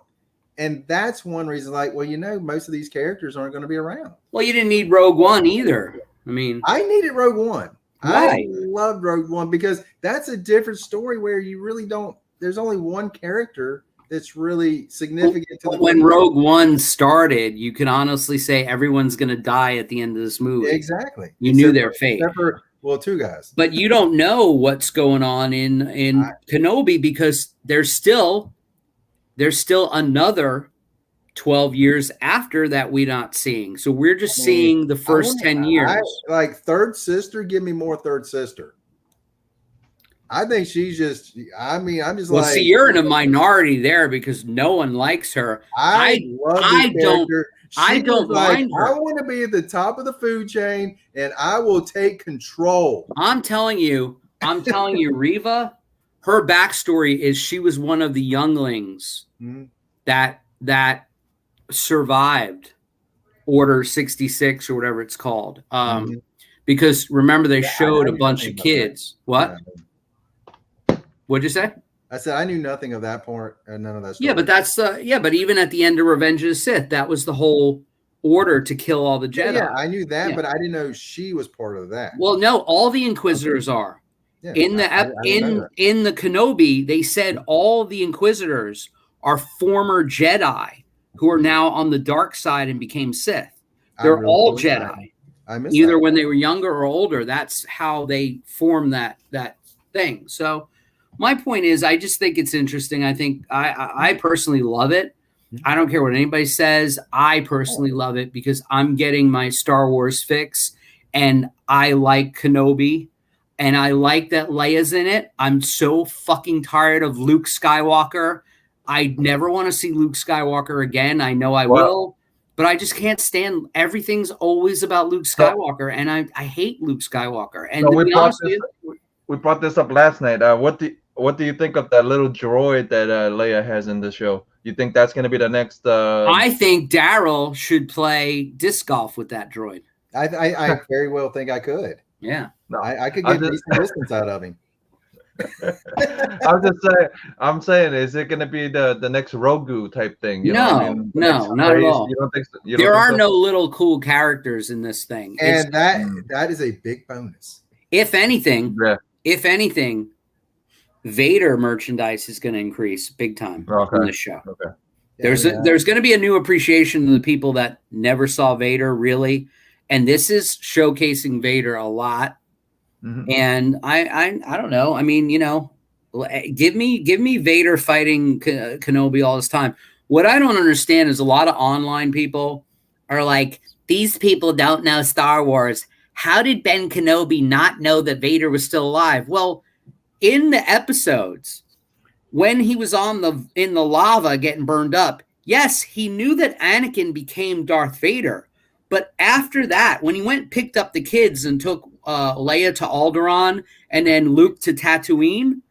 And that's one reason, like, well, most of these characters aren't going to be around. Well, you didn't need Rogue One either. I mean, I needed Rogue One. Why? I loved Rogue One because that's a different story where you really don't, there's only one character that's really significant to the when movie. Rogue One started, you can honestly say everyone's going to die at the end of this movie. Exactly. You knew their fate. Except for, 2 guys. But you don't know what's going on in Kenobi because there's still another 12 years after that we're not seeing. So we're just seeing the first 10 years. Like Third Sister, give me more Third Sister. I think she's just, I'm just well, see, you're in a minority there because no one likes her. I don't mind her. I want to be at the top of the food chain and I will take control. I'm telling you, Reva, her backstory is she was one of the younglings that survived Order 66 or whatever it's called. Because remember they showed a bunch of kids. What? What'd you say? I said I knew nothing of that part and none of that story. Yeah, but that's but even at the end of Revenge of the Sith, that was the whole order to kill all the Jedi. Yeah, I knew that, but I didn't know she was part of that. Well, no, all the Inquisitors are. Yeah, in the Kenobi, they said all the Inquisitors are former Jedi who are now on the dark side and became Sith. They're all Jedi. Either when they were younger or older. That's how they formed that thing. So my point is, I just think it's interesting. I think I personally love it. I don't care what anybody says. I personally love it because I'm getting my Star Wars fix, and I like Kenobi, and I like that Leia's in it. I'm so fucking tired of Luke Skywalker. I never want to see Luke Skywalker again. I know I will, but I just can't stand. Everything's always about Luke Skywalker, and I hate Luke Skywalker. And we brought this up last night. What do you think of that little droid that Leia has in the show? You think that's going to be the next? I think Daryl should play disc golf with that droid. I very well think I could. Yeah, no, I could get decent distance out of him. I'm saying, is it going to be the next Rogu type thing? No, not at all. You don't think so? There are no little cool characters in this thing, and that is a big bonus. If anything, Yeah. Vader merchandise is going to increase big time Okay. in this show. Okay. There's going to be a new appreciation of the people that never saw Vader really, and this is showcasing Vader a lot. Mhm. And I don't know. I mean, you know, give me Vader fighting Kenobi all this time. What I don't understand is a lot of online people are like, these people don't know Star Wars. How did Ben Kenobi not know that Vader was still alive? Well, in the episodes, when he was in the lava getting burned up, yes, he knew that Anakin became Darth Vader. But after that, when he went and picked up the kids and took Leia to Alderaan and then Luke to Tatooine,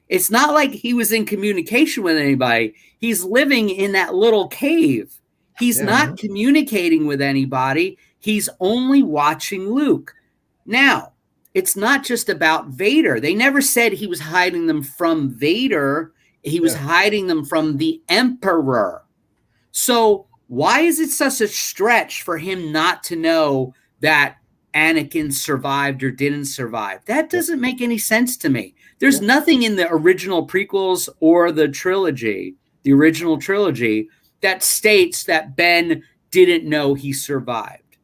it's not like he was in communication with anybody. He's living in that little cave. He's not communicating with anybody. He's only watching Luke. Now, it's not just about Vader. They never said he was hiding them from Vader. He was hiding them from the Emperor. So why is it such a stretch for him not to know that Anakin survived or didn't survive? That doesn't make any sense to me. There's nothing in the original prequels or the original trilogy, that states that Ben didn't know he survived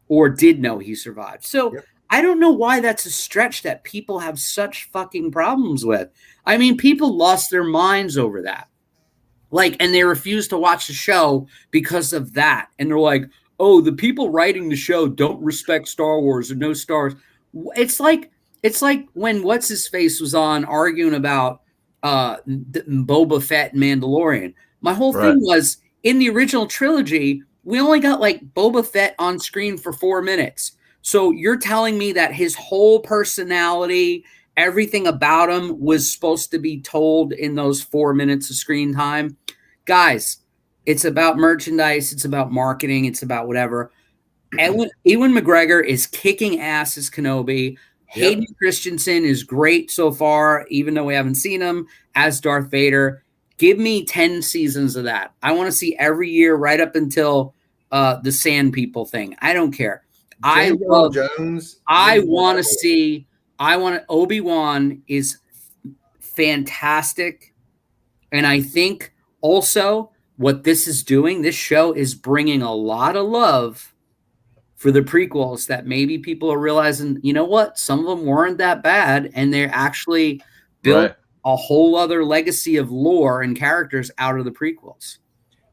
or did know he survived. So I don't know why that's a stretch that people have such fucking problems with. I mean, people lost their minds over that. And they refuse to watch the show because of that. And they're like, oh, the people writing the show don't respect Star Wars or no stars. It's like when What's-His-Face was on arguing about Boba Fett and Mandalorian. My whole thing was, in the original trilogy, we only got Boba Fett on screen for 4 minutes. So you're telling me that his whole personality, everything about him was supposed to be told in those 4 minutes of screen time? Guys, it's about merchandise. It's about marketing. It's about whatever. Ewan McGregor is kicking ass as Kenobi. Hayden Christensen is great so far, even though we haven't seen him as Darth Vader. Give me 10 seasons of that. I want to see every year right up until the Sand People thing. I don't care. Obi-Wan is fantastic. And I think also what this is doing, this show is bringing a lot of love for the prequels that maybe people are realizing, you know what? Some of them weren't that bad. And they're actually built a whole other legacy of lore and characters out of the prequels.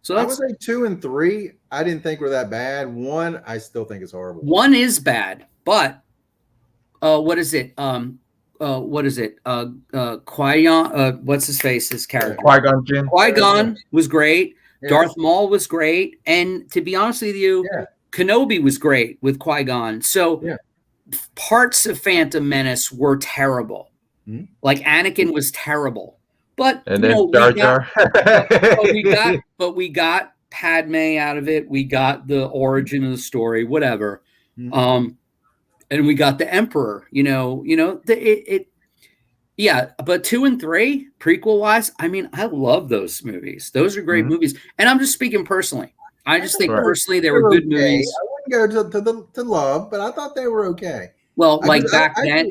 So I would say 2 and 3, I didn't think were that bad. 1, I still think is horrible. 1 is bad, but what is it? Qui-Gon, what's his face? His character. Qui-Gon Jinn. Qui-Gon was great. Yeah. Darth Maul was great. And to be honest with you, Kenobi was great with Qui-Gon. So parts of Phantom Menace were terrible. Mm-hmm. Like Anakin was terrible. But and then Jar Jar. we got Padme out of it. We got the origin of the story, whatever. Mm-hmm. And we got the Emperor. But 2 and 3 prequel wise, I mean, I love those movies. Those are great movies, and I'm just speaking personally. I just think personally they were good movies. I wouldn't go to love, but I thought they were okay. Well, back then.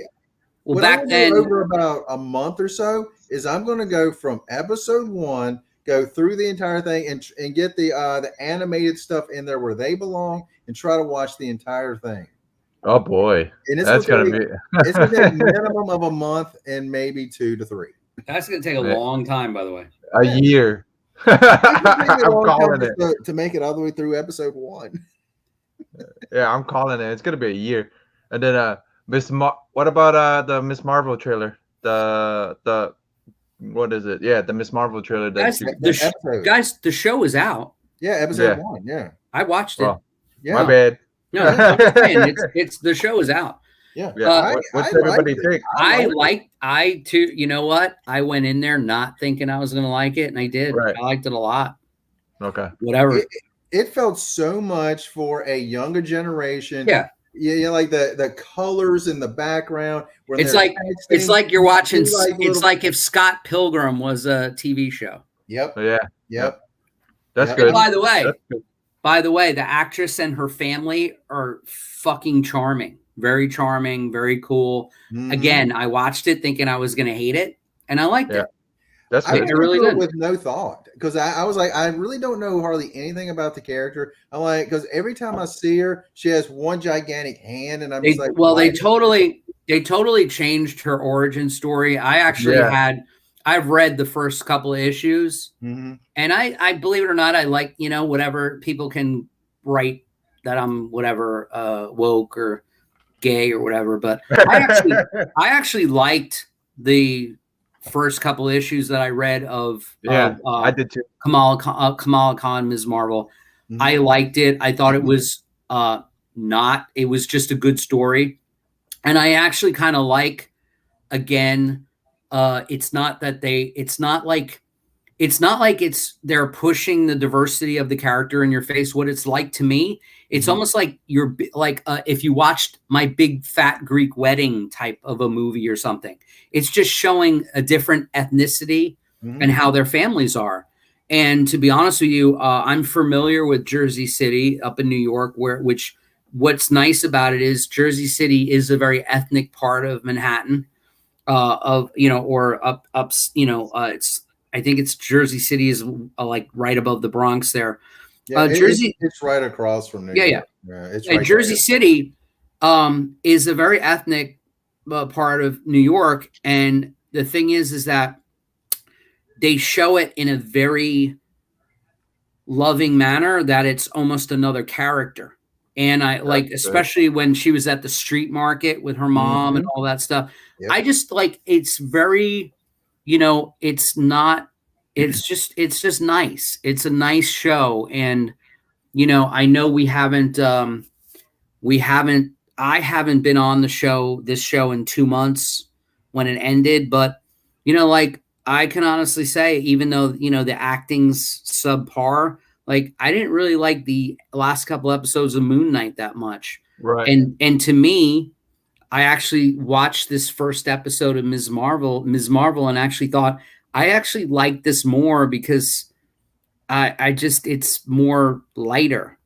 Well, back then, over about a month or so, is I'm going to go from episode 1, go through the entire thing, and get the animated stuff in there where they belong, and try to watch the entire thing. Oh boy, and that's going to be it's going to take a minimum of a month and maybe 2 to 3. That's going to take a long time, by the way. A year. I'm calling it to make it all the way through episode 1. Yeah, I'm calling it. It's going to be a year, and then what about the Miss Marvel trailer? The what is it? Yeah, the Miss Marvel trailer. Guys, the show is out. Yeah, episode 1. Yeah, I watched it. Yeah, my bad. No, I'm just saying, it's the show is out. Yeah. What's everybody think? I too. You know what? I went in there not thinking I was going to like it, and I did. Right. I liked it a lot. Okay. Whatever. It felt so much for a younger generation. Yeah. Yeah, like the colors in the background. It's like you're watching. It's like if Scott Pilgrim was a TV show. Yep. Yep. That's good. And by the way, the actress and her family are fucking charming. very charming, very cool. Again, I watched it thinking I was going to hate it, and I liked it. That's I good. really did with no thought because I was like, I really don't know hardly anything about the character. I'm like, because every time I see her, she has one gigantic hand, and I'm just like, well, they totally changed her origin story. I actually I've read the first couple of issues, and I believe it or not, I like, you know, whatever people can write that I'm whatever woke or gay or whatever, but I actually liked the first couple issues that I read of I did too. Kamala Khan, Ms. Marvel. I liked it. I thought it was it was just a good story. And I actually kind of like, again, it's not like they're pushing the diversity of the character in your face. What it's like to me, it's almost like you're like if you watched My Big Fat Greek Wedding type of a movie or something. It's just showing a different ethnicity and how their families are. And to be honest with you, I'm familiar with Jersey City up in New York, what's nice about it is Jersey City is a very ethnic part of Manhattan, it's, I think it's Jersey City is like right above the Bronx there. Yeah, Jersey, it's right across from New York. It's right Jersey City is a very ethnic part of New York, and the thing is that they show it in a very loving manner that it's almost another character. And I like, especially when she was at the street market with her mom and all that stuff. Yep. I just like, it's very, you know, it's just nice. It's a nice show. And, you know, I know I haven't been on this show in 2 months when it ended, but, you know, like I can honestly say, even though, you know, the acting's subpar, like I didn't really like the last couple episodes of Moon Knight that much. Right. And to me, I actually watched this first episode of Ms. Marvel, and actually thought I actually liked this more because it's more lighter.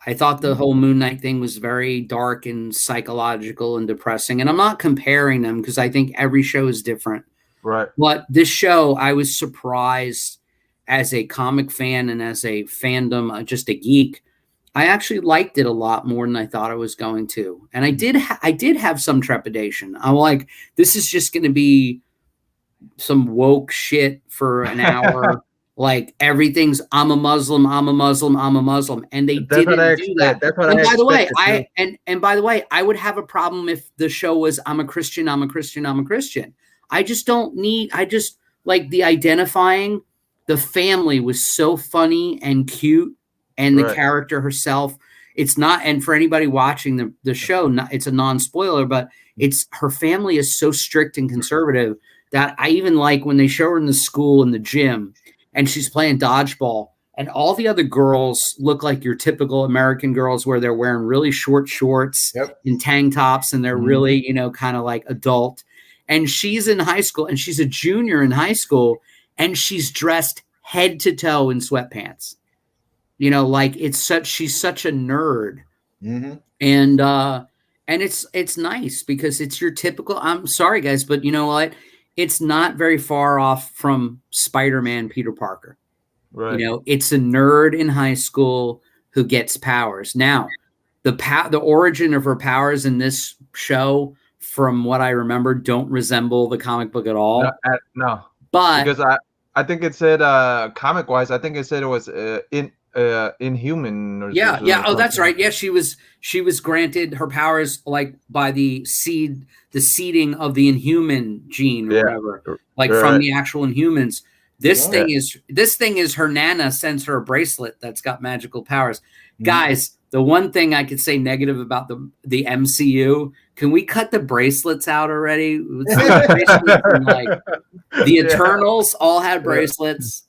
I thought the whole Moon Knight thing was very dark and psychological and depressing. And I'm not comparing them because I think every show is different. Right. But this show, I was surprised as a comic fan and as a fandom, just a geek. I actually liked it a lot more than I thought I was going to. And I did have some trepidation. I'm like, this is just going to be some woke shit for an hour. Like everything's I'm a Muslim. And they didn't do that. And by the way, I would have a problem if the show was I'm a Christian. I just like the identifying. The family was so funny and cute, and the character herself. It's not, and for anybody watching the show, it's a non-spoiler, but her family is so strict and conservative that I even like when they show her in the school in the gym and she's playing dodgeball, and all the other girls look like your typical American girls where they're wearing really short shorts and tank tops, and they're really, you know, kind of like adult. And she's in high school, and she's a junior in high school, and she's dressed head to toe in sweatpants. You know, like she's such a nerd. And it's nice because it's your typical, I'm sorry guys, but you know what? It's not very far off from Spider-Man Peter Parker. Right. You know, it's a nerd in high school who gets powers. Now, the origin of her powers in this show, from what I remember, don't resemble the comic book at all. No. But because I think it said comic wise, I think it said it was Inhuman or something. Oh, that's right. Yeah, she was granted her powers like by the seeding of the Inhuman gene or whatever, like from the actual Inhumans. This thing is her nana sends her a bracelet that's got magical powers. Guys, the one thing I could say negative about the MCU, can we cut the bracelets out already? The Eternals all had bracelets.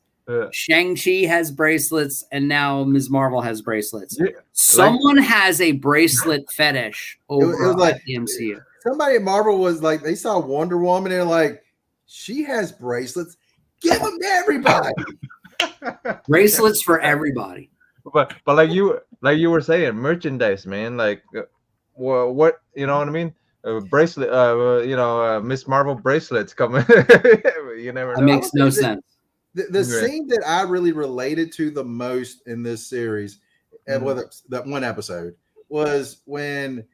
Shang-Chi has bracelets, and now Ms. Marvel has bracelets. Someone has a bracelet fetish over at the MCU. Somebody at Marvel was like, they saw Wonder Woman and they're like, she has bracelets. Give them to everybody. Bracelets for everybody. But like you were saying, merchandise, man. Like well, what you know what I mean? Bracelet, Miss Marvel bracelets coming. You never That know. makes no sense. The scene that I really related to the most in this series, and whether that one episode, was when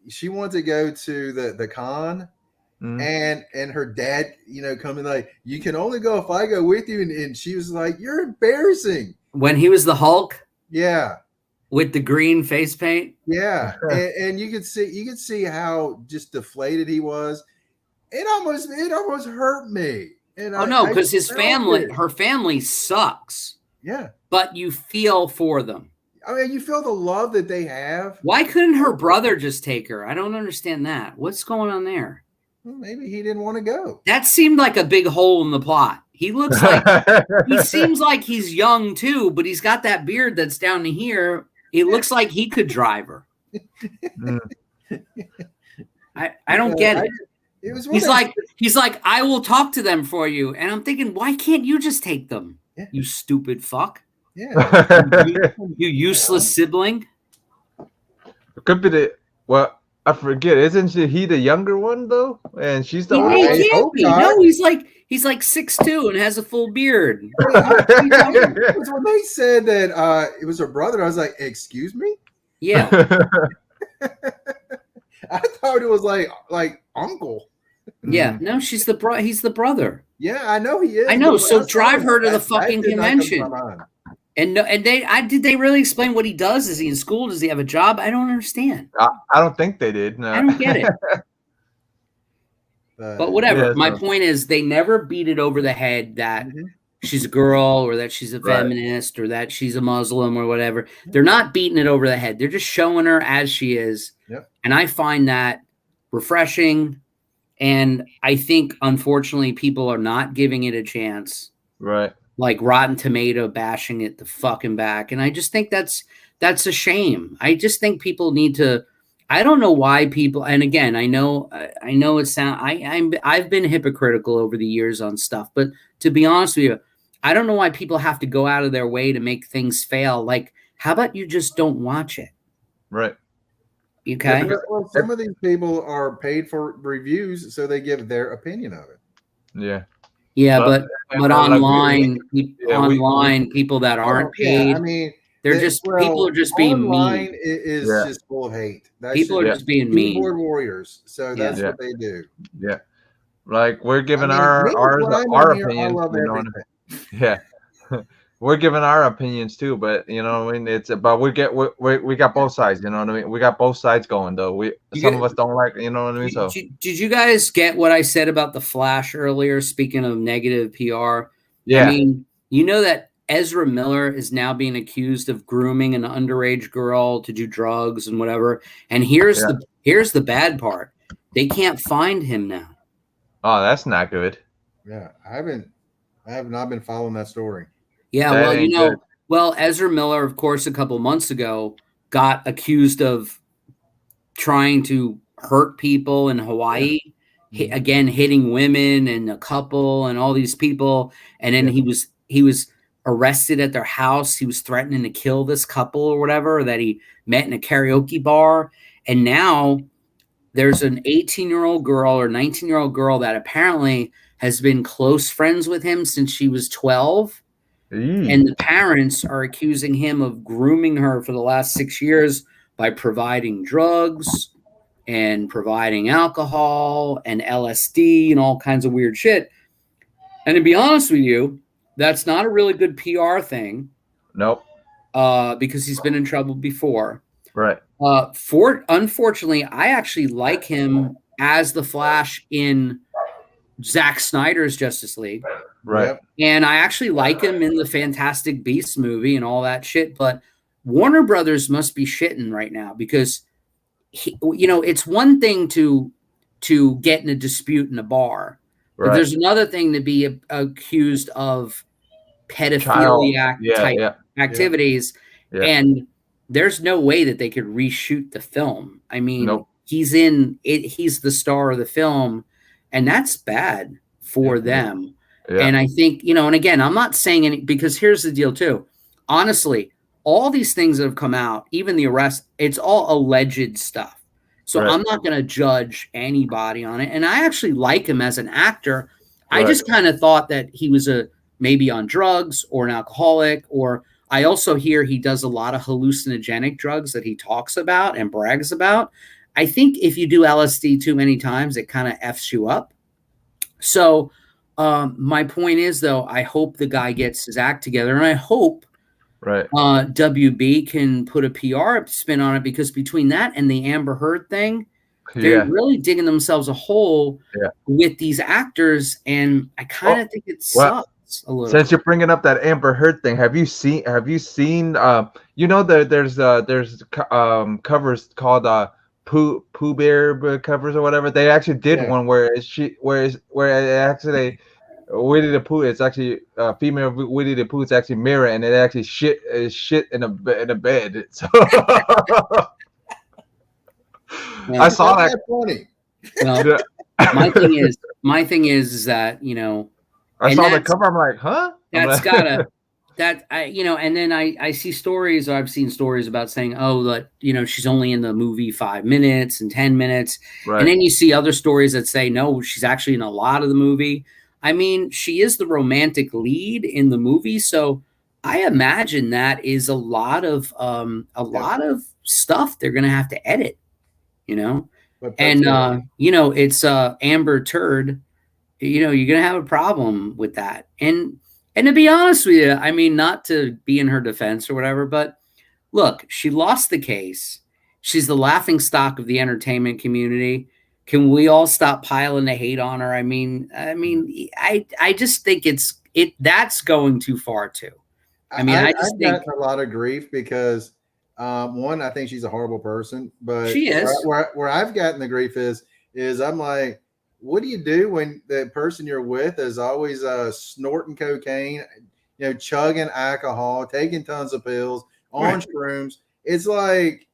she wanted to go to the con, and her dad, coming like, you can only go if I go with you, and she was like, you're embarrassing. When he was the Hulk, yeah, with the green face paint, yeah, and you could see how just deflated he was. It almost hurt me. And because her family sucks. Yeah, but you feel for them. I mean, you feel the love that they have. Why couldn't her brother just take her? I don't understand that. What's going on there? Well, maybe he didn't want to go. That seemed like a big hole in the plot. He looks like he seems like he's young too, but he's got that beard that's down to here. It looks like he could drive her. I don't get it. He's like, I will talk to them for you. And I'm thinking, why can't you just take them? Yeah. You stupid fuck. Yeah. you useless sibling. It could be I forget. Isn't he the younger one though? And she's the older. He can't be. No, he's like 6'2" and has a full beard. When they said that it was her brother, I was like, excuse me? Yeah. I thought it was like uncle. Yeah, no, he's the brother. Yeah, I know he is. I know. So drive her to the fucking convention. And did they really explain what he does? Is he in school? Does he have a job? I don't understand. I don't think they did. No. I don't get it. But whatever. Yeah, my point is, they never beat it over the head that she's a girl or that she's a feminist or that she's a Muslim or whatever. They're not beating it over the head. They're just showing her as she is. Yep. And I find that refreshing. And I think, unfortunately, people are not giving it a chance. Right. Like Rotten Tomato bashing it the fucking back. And I just think that's a shame. I just think people need to, I don't know why people, and again, I know I've been hypocritical over the years on stuff, but to be honest with you, I don't know why people have to go out of their way to make things fail. Like, how about you just don't watch it? Right. Okay. Well, some of these people are paid for reviews, so they give their opinion of it. Yeah. Yeah, but online, people that aren't paid, I mean, people are just being mean. Is just full of hate. People are just being mean. Keyboard warriors, so that's what they do. Yeah, like we're giving our opinion. Yeah, we're giving our opinions too, but you know, I mean, we got both sides. You know what I mean? We got both sides going though. Some of us don't like. You know what I mean? So did you guys get what I said about the Flash earlier? Speaking of negative PR, yeah. I mean, you know that Ezra Miller is now being accused of grooming an underage girl to do drugs and whatever. And here's the bad part: they can't find him now. Oh, that's not good. Yeah, I have not been following that story. Yeah, well, Ezra Miller, of course, a couple months ago got accused of trying to hurt people in Hawaii. Yeah. Again, hitting women and a couple and all these people. And then he was arrested at their house. He was threatening to kill this couple or whatever that he met in a karaoke bar. And now there's an 18-year-old girl or 19-year-old girl that apparently has been close friends with him since she was 12. And the parents are accusing him of grooming her for the last 6 years by providing drugs and providing alcohol and LSD and all kinds of weird shit. And to be honest with you, that's not a really good PR thing. Nope. Because he's been in trouble before. Right. Unfortunately, I actually like him as the Flash in Zack Snyder's Justice League. Right. And I actually like him in the Fantastic Beasts movie and all that shit. But Warner Brothers must be shitting right now because, it's one thing to get in a dispute in a bar. But there's another thing to be accused of pedophiliac type activities. Yeah. And there's no way that they could reshoot the film. I mean, he's in it. He's the star of the film. And that's bad for them. Yeah. And I think, and again, I'm not saying any, because here's the deal too. Honestly, all these things that have come out, even the arrest, it's all alleged stuff. So Right. I'm not going to judge anybody on it. And I actually like him as an actor. I Right. just kind of thought that he was maybe on drugs or an alcoholic, or I also hear he does a lot of hallucinogenic drugs that he talks about and brags about. I think if you do LSD too many times, it kind of F's you up. So my point is, though, I hope the guy gets his act together, and I hope Right. WB can put a PR spin on it, because between that and the Amber Heard thing, they're really digging themselves a hole with these actors, and I kind of think it sucks a little. Since you're bringing up that Amber Heard thing, have you seen there's covers called Pooh Bear covers or whatever. They actually did one where it actually Winnie the Pooh. It's actually female Winnie the Pooh. It's actually mirror, and it actually shit in a bed. So I saw that. Funny. Well, my thing is that, you know, I saw the cover. I'm like, huh? That's gotta. That and then I see stories, or I've seen stories about saying, oh, that, you know, she's only in the movie 5 minutes and 10 minutes. Right. And then you see other stories that say, no, she's actually in a lot of the movie. I mean, she is the romantic lead in the movie. So I imagine that is a lot of stuff they're going to have to edit, you know? And, you know, it's Amber Turd, you know, you're going to have a problem with that. And to be honest with you, I mean, not to be in her defense or whatever, but look, she lost the case. She's the laughing stock of the entertainment community. Can we all stop piling the hate on her? I mean, I just think that's going too far too. I mean, I've gotten a lot of grief because one, I think she's a horrible person, but she is. Where I've gotten the grief is I'm like, what do you do when the person you're with is always snorting cocaine, you know, chugging alcohol, taking tons of pills, on shrooms? It's like,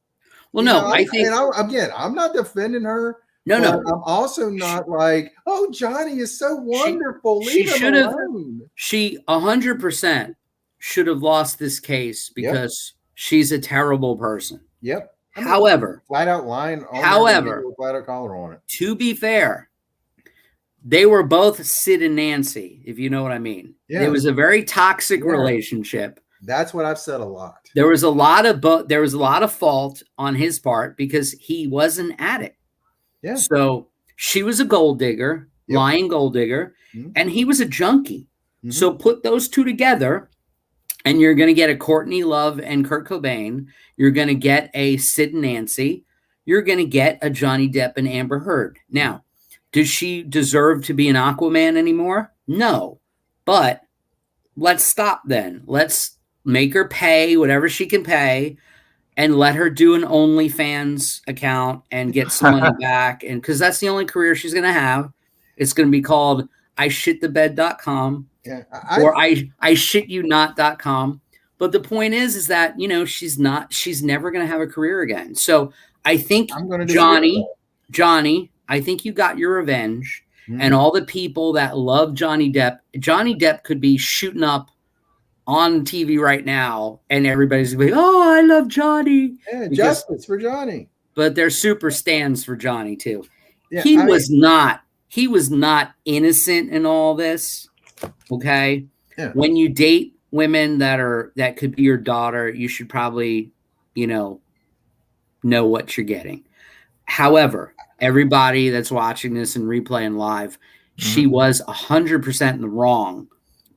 well, no, I think, I'm not defending her. No. I'm also not like, oh, Johnny is so wonderful. Leave him alone. She 100% should have lost this case because she's a terrible person. Yep. However, flat out lying. However, flat out collar on it. To be fair, they were both Sid and Nancy, if you know what I mean. Yeah. It was a very toxic relationship. That's what I've said a lot. There was a lot of fault on his part because he was an addict. Yeah. So she was a gold digger, lying gold digger, and he was a junkie. Mm-hmm. So put those two together, and you're going to get a Courtney Love and Kurt Cobain. You're going to get a Sid and Nancy. You're going to get a Johnny Depp and Amber Heard. Now, does she deserve to be an Aquaman anymore? No. But let's stop then. Let's make her pay whatever she can pay and let her do an OnlyFans account and get some money back. And because that's the only career she's going to have. It's going to be called ishitthebed.com or ishityounot.com. But the point is that, you know, she's never going to have a career again. So I think Johnny, I think you got your revenge. Mm-hmm. And all the people that love Johnny Depp could be shooting up on TV right now, and everybody's going to be, oh, I love Johnny. Yeah, justice for Johnny. But they're super stands for Johnny too. Yeah, he was not innocent in all this. Okay. Yeah. When you date women that could be your daughter, you should probably, you know what you're getting. However, everybody that's watching this and replaying live, she was 100% in the wrong,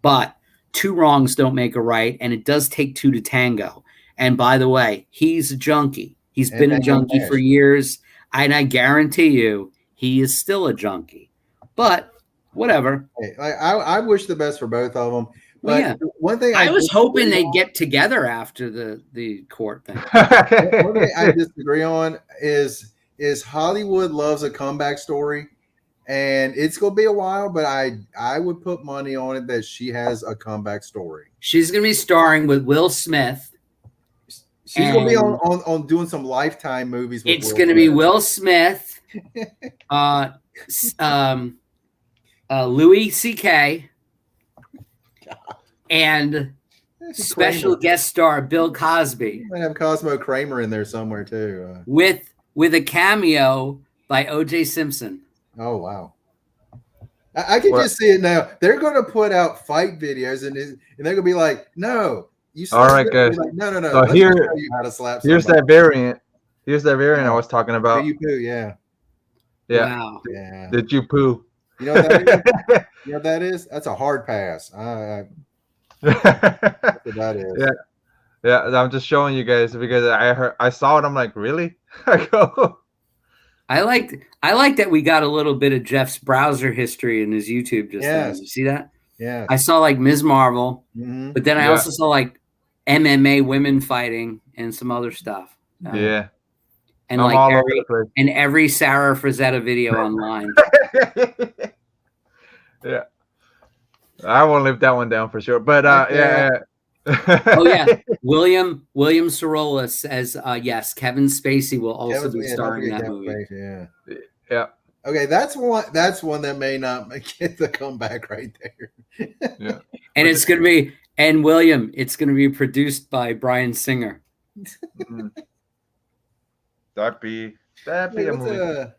but 2 wrongs don't make a right, and it does take 2 to tango. And by the way, he's a junkie. He's been a junkie for years, and I guarantee you he is still a junkie. But whatever. Hey, I wish the best for both of them. But one thing I was hoping they'd get together after the court thing. One thing I disagree on is Hollywood loves a comeback story. And it's going to be a while, but I would put money on it that she has a comeback story. She's going to be starring with Will Smith. She's going to be on doing some Lifetime movies. It's going to be Will Smith, Louis C.K., and special guest star Bill Cosby. You might have Cosmo Kramer in there somewhere too. With with a cameo by O.J. Simpson. Oh wow. I can just see it now. They're going to put out fight videos, and they're going to be like, "No, you." All right, guys. Like, no. So Let me show you how to slap. Here's somebody. that variant. Here's that variant I was talking about. You poo, yeah. Wow. Yeah. Did you poo? You know what that is? You know what that is? That's a hard pass. That's what that is. Yeah. I'm just showing you guys because I saw it. I'm like, really? I go. I like that we got a little bit of Jeff's browser history in his YouTube just now. You see that? Yeah. I saw like Ms. Marvel, Mm-hmm. but then I also saw like MMA women fighting and some other stuff. Yeah. And I'm like every Sarah Frazetta video online. Yeah. I won't leave that one down for sure. But yeah. Oh yeah, William Sorolla says yes. Kevin Spacey will also be starring in that movie. Spacey, yeah. Okay, that's one that may not get the comeback right there. Yeah, and it's gonna be William. It's gonna be produced by Bryan Singer. That'd be a movie.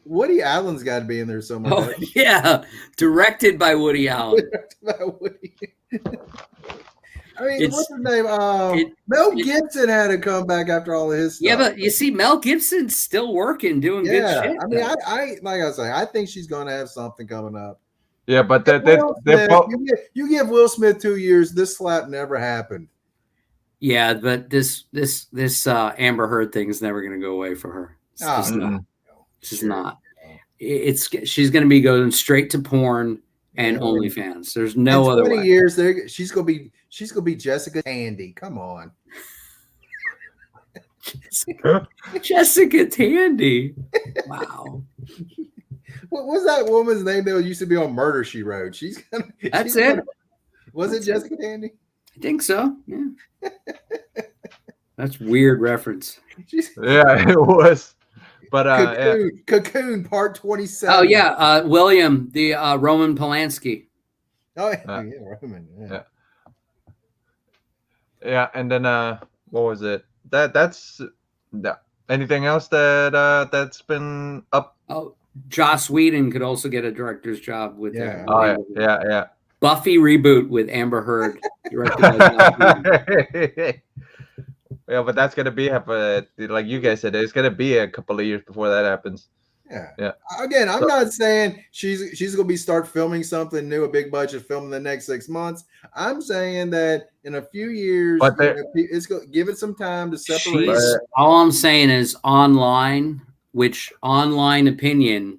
Woody Allen's got to be in there somewhere. Oh yeah, directed by Woody Allen. I mean, what's his name? Mel Gibson had to come back after all of his stuff. Yeah, but you see, Mel Gibson's still working, doing good shit. I mean, I like I say, I think she's going to have something coming up. Yeah, but you give Will Smith 2 years, this slap never happened. Yeah, but this Amber Heard thing is never going to go away for her. It's just not. She's not. She's going to be going straight to porn and OnlyFans. There's no other way. 20 years, she's going to be Jessica Tandy. Come on. Jessica Tandy. Wow. What was that woman's name that used to be on Murder, She Wrote? That's it. Was it Jessica Tandy? I think so. Yeah. That's weird reference. Yeah, it was. But Cocoon Part 27. Oh yeah, William, the Roman Polanski. Oh yeah, Roman. Yeah. Yeah, and then what was it? That's anything else that's been up? Oh, Joss Whedon could also get a director's job with yeah. Buffy reboot with Amber Heard. Directed by Joss Whedon. Yeah, but that's gonna be like you guys said, it's gonna be a couple of years before that happens. Yeah. Again, I'm not saying she's gonna start filming something new, a big budget film in the next 6 months. I'm saying that in a few years, it's gonna give it some time to separate. All I'm saying is online, which online opinion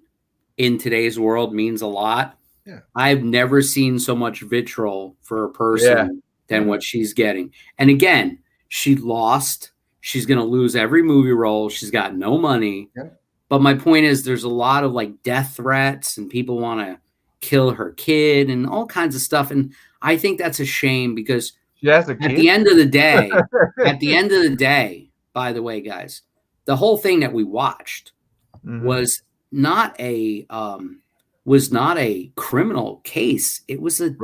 in today's world means a lot. Yeah. I've never seen so much vitriol for a person than what she's getting. And again, she lost. She's going to lose every movie role. She's got no money. Yep. But my point is there's a lot of like death threats and people want to kill her kid and all kinds of stuff. And I think that's a shame because at the end of the day, by the way, guys, the whole thing that we watched was not a criminal case. It was a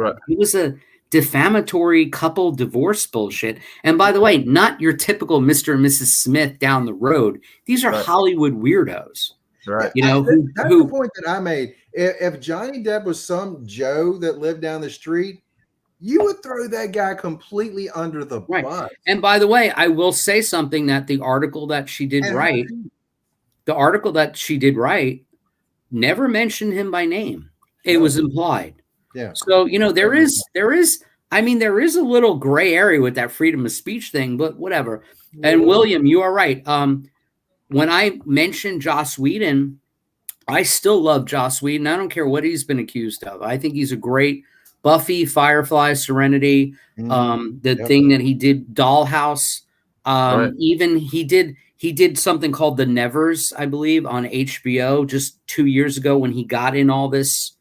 defamatory couple divorce bullshit. And by the way, not your typical Mr. and Mrs. Smith down the road. These are Hollywood weirdos. Right. You know, that's the point that I made. If Johnny Depp was some Joe that lived down the street, you would throw that guy completely under the bus. And by the way, I will say something that the article that she did write never mentioned him by name. It was implied. Yeah. So, you know, there is a little gray area with that freedom of speech thing, but whatever. And William, you are right. When I mentioned Joss Whedon, I still love Joss Whedon. I don't care what he's been accused of. I think he's a great Buffy, Firefly, Serenity, thing that he did, Dollhouse. Even he did something called The Nevers, I believe, on HBO just 2 years ago when he got in all this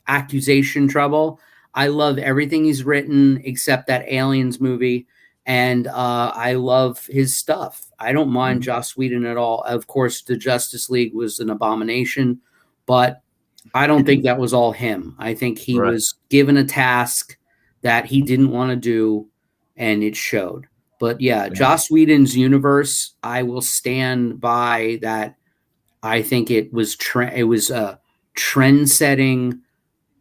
accusation trouble. I love everything he's written except that Aliens movie, and I love his stuff. I don't mind Joss Whedon at all. Of course, the Justice League was an abomination, but I don't think that was all him. I think he was given a task that he didn't want to do, and it showed. But yeah, Joss Whedon's universe, I will stand by that. I think it was a trend-setting,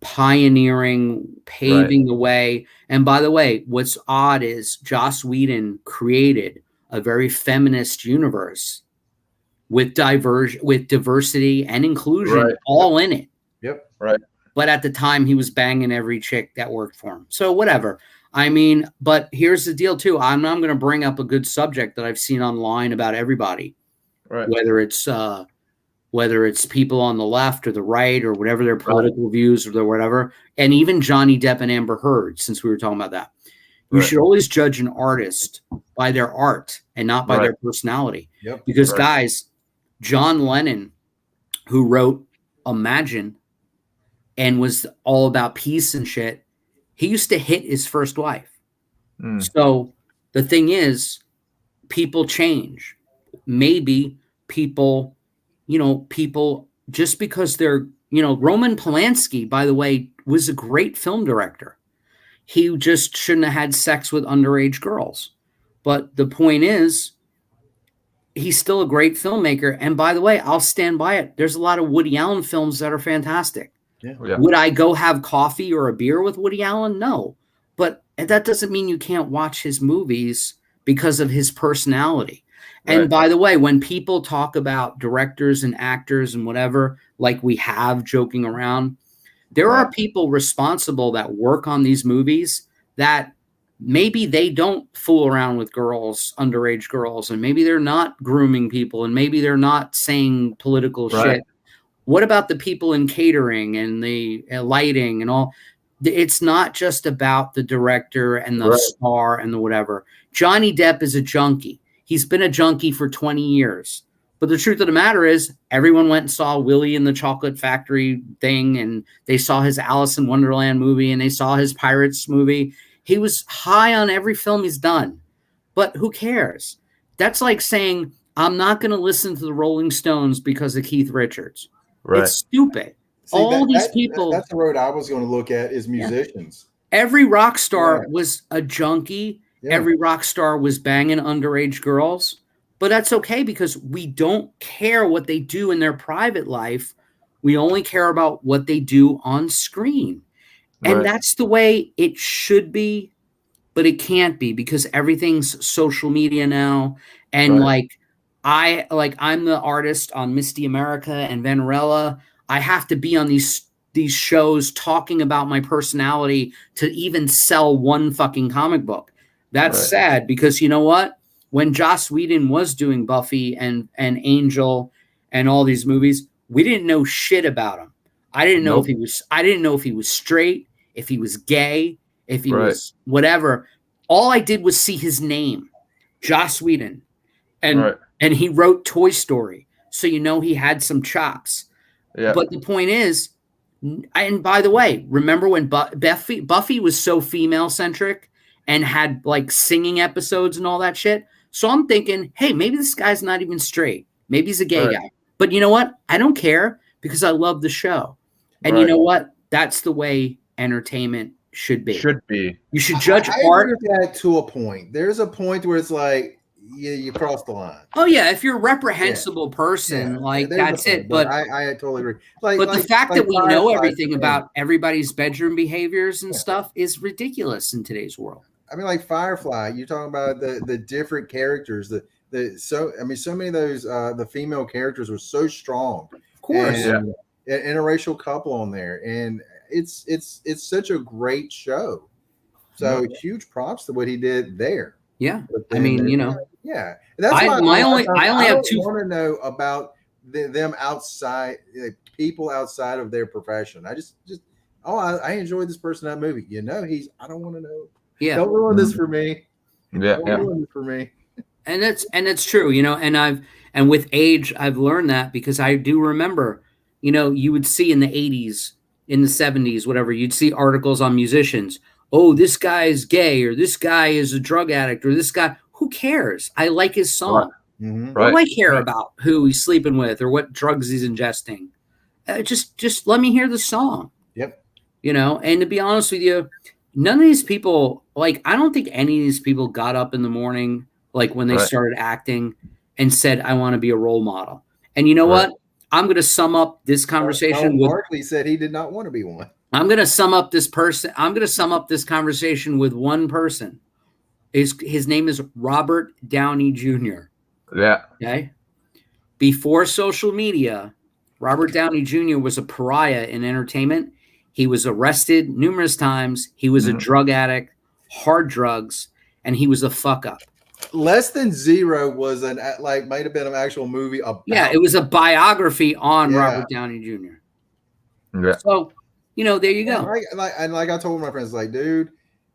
pioneering, paving the way. And by the way, what's odd is Joss Whedon created a very feminist universe with diversity and inclusion all in it. Yep. Right. But at the time, he was banging every chick that worked for him. So whatever. I mean, but here's the deal too. I'm going to bring up a good subject that I've seen online about everybody, Right. whether it's people on the left or the right or whatever their political views or whatever, and even Johnny Depp and Amber Heard. Since we were talking about that, you should always judge an artist by their art and not by their personality. Yep. Because guys, John Lennon, who wrote Imagine and was all about peace and shit, he used to hit his first wife. So the thing is, people change. Maybe people just because they're, Roman Polanski, by the way, was a great film director. He just shouldn't have had sex with underage girls. But the point is, he's still a great filmmaker. And by the way, I'll stand by it. There's a lot of Woody Allen films that are fantastic. Yeah. Would I go have coffee or a beer with Woody Allen? No. But that doesn't mean you can't watch his movies because of his personality. And by the way, when people talk about directors and actors and whatever, like we have joking around, there are people responsible that work on these movies that maybe they don't fool around with girls, underage girls, and maybe they're not grooming people, and maybe they're not saying political shit. What about the people in catering and the lighting and all? It's not just about the director and the star and the whatever. Johnny Depp is a junkie. He's been a junkie for 20 years. But the truth of the matter is, everyone went and saw Willy in the Chocolate Factory thing, and they saw his Alice in Wonderland movie, and they saw his Pirates movie. He was high on every film he's done. But who cares? That's like saying, I'm not going to listen to the Rolling Stones because of Keith Richards. It's stupid. See, these people. That's the road I was going to look at is musicians. Every rock star was a junkie. Yeah. Every rock star was banging underage girls. But that's okay because we don't care what they do in their private life. We only care about what they do on screen. And that's the way it should be, but it can't be because everything's social media now. And I'm the artist on Misty America and Vanarella. I have to be on these shows talking about my personality to even sell one fucking comic book. That's sad because you know what? When Joss Whedon was doing Buffy and Angel and all these movies, we didn't know shit about him. I didn't know if he was straight, if he was gay, if he was whatever. All I did was see his name, Joss Whedon. And he wrote Toy Story. So he had some chops. Yeah. But the point is, and by the way, remember when Buffy was so female-centric and had like singing episodes and all that shit? So I'm thinking, hey, maybe this guy's not even straight. Maybe he's a gay guy. But you know what? I don't care because I love the show. And you know what? That's the way entertainment should be. You should judge art. I agree with that to a point. There's a point where it's like, you cross the line. Oh yeah, if you're a reprehensible person, that's it. But I totally agree. But the fact that we know everything about everybody's bedroom behaviors and stuff is ridiculous in today's world. I mean, like Firefly, you're talking about the different characters. So many of those the female characters were so strong. Of course, and interracial couple on there, and it's such a great show. So huge props to what he did there. Yeah, I that's why I only have two. I want to know about them outside, people outside of their profession. I enjoyed this person in that movie. I don't want to know. Yeah, don't ruin this for me. Ruin it for me. And it's true, and with age I've learned that because I do remember, you would see in the 80s, in the 70s, whatever, you'd see articles on musicians. Oh, this guy is gay, or this guy is a drug addict, or this guy. Who cares? I like his song. What do I care about who he's sleeping with or what drugs he's ingesting? Just let me hear the song. Yep. And to be honest with you, none of these people, like, I don't think any of these people got up in the morning, like when they Right. started acting and said, I want to be a role model. And you know Right. what? I'm going to sum up this conversation with, Barkley said he did not want to be one. I'm going to sum up this conversation with one person. His name is Robert Downey Jr. Yeah. Okay. Before social media, Robert Downey Jr. was a pariah in entertainment. He was arrested numerous times. He was a drug addict, hard drugs, and he was a fuck up. Less Than Zero was might have been an actual movie about. Yeah, it was a biography on Robert Downey Jr. Yeah. So, there you go. Like I told my friends, like, dude,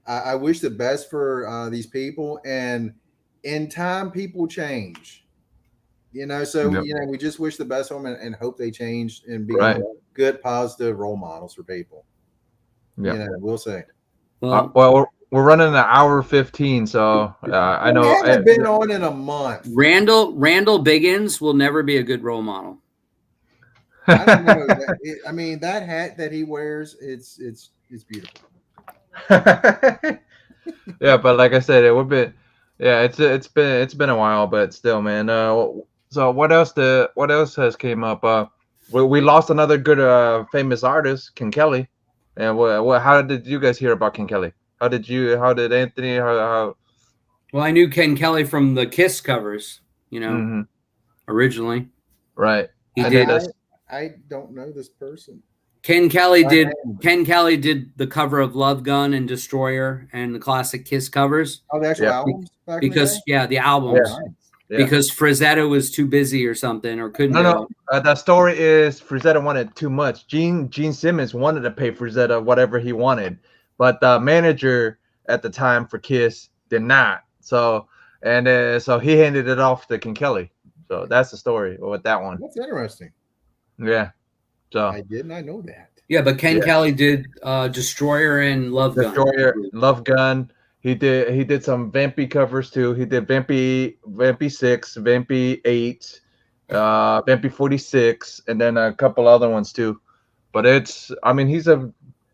I wish the best for these people, and in time, people change. So we just wish the best for them and hope they change and become good, positive role models for people. Yeah, we'll say. Well, we're running an hour 15, so I know. I haven't been on in a month. Randall Biggins will never be a good role model. I don't know. That hat that he wears, it's beautiful. Yeah, but like I said, it would be. Yeah, it's been a while, but still, man. So what else has came up? We lost another good famous artist, Ken Kelly. And how did you guys hear about Ken Kelly? How did Anthony? How? Well, I knew Ken Kelly from the Kiss covers, originally. Right. He did. I don't know this person. Ken Kelly did the cover of Love Gun and Destroyer and the classic Kiss covers. Oh, the actual albums? Because the albums. Yeah. Because Frazetta was too busy or something, or couldn't. No. The story is Frazetta wanted too much. Gene Simmons wanted to pay Frazetta whatever he wanted, but the manager at the time for Kiss did not. So he handed it off to Ken Kelly. So that's the story with that one. That's interesting. Yeah. So I did not know that. Yeah, but Ken Kelly did Destroyer and Love Gun. Love Gun. He did some Vampy covers too. He did Vampy 6, Vampy 8, Vampy 46, and then a couple other ones too. But he's a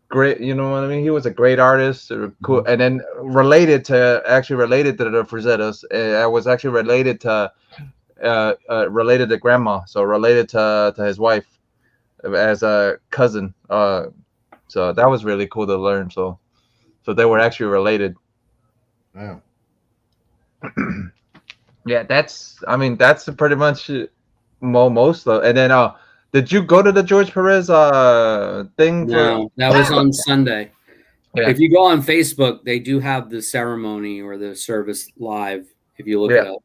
great, you know what I mean? He was a great artist, cool. And then related to the Frazettas. I was actually related to grandma, so related to his wife as a cousin. So that was really cool to learn. So they were actually related. Wow. Yeah, that's pretty much most of. And then did you go to the George Perez thing? No, that was on Sunday. Yeah. If you go on Facebook, they do have the ceremony or the service live. If you look it up.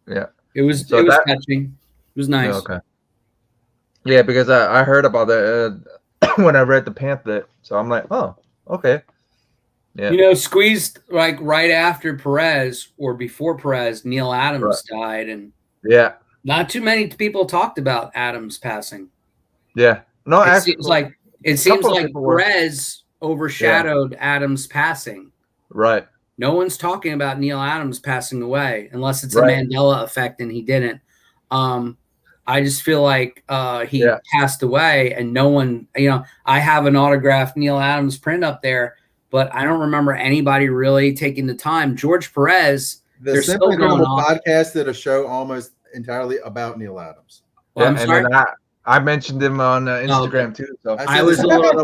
Yeah. It was touching. It was nice. Yeah, okay. Yeah, because I heard about that when I read the pamphlet. So I'm like, oh, okay. Yeah. Squeezed like right after Perez or before Perez, Neil Adams died, and not too many people talked about Adams passing. Yeah, no, it seems like Perez overshadowed Adams passing. Right. No one's talking about Neil Adams passing away unless it's a Mandela effect, and he didn't. I just feel like he passed away, and no one. I have an autographed Neil Adams print up there. But I don't remember anybody really taking the time. George Perez, the Simply Normal podcast did a show almost entirely about Neil Adams. Well, I'm sorry. And then I mentioned him on Instagram too. So I was a little over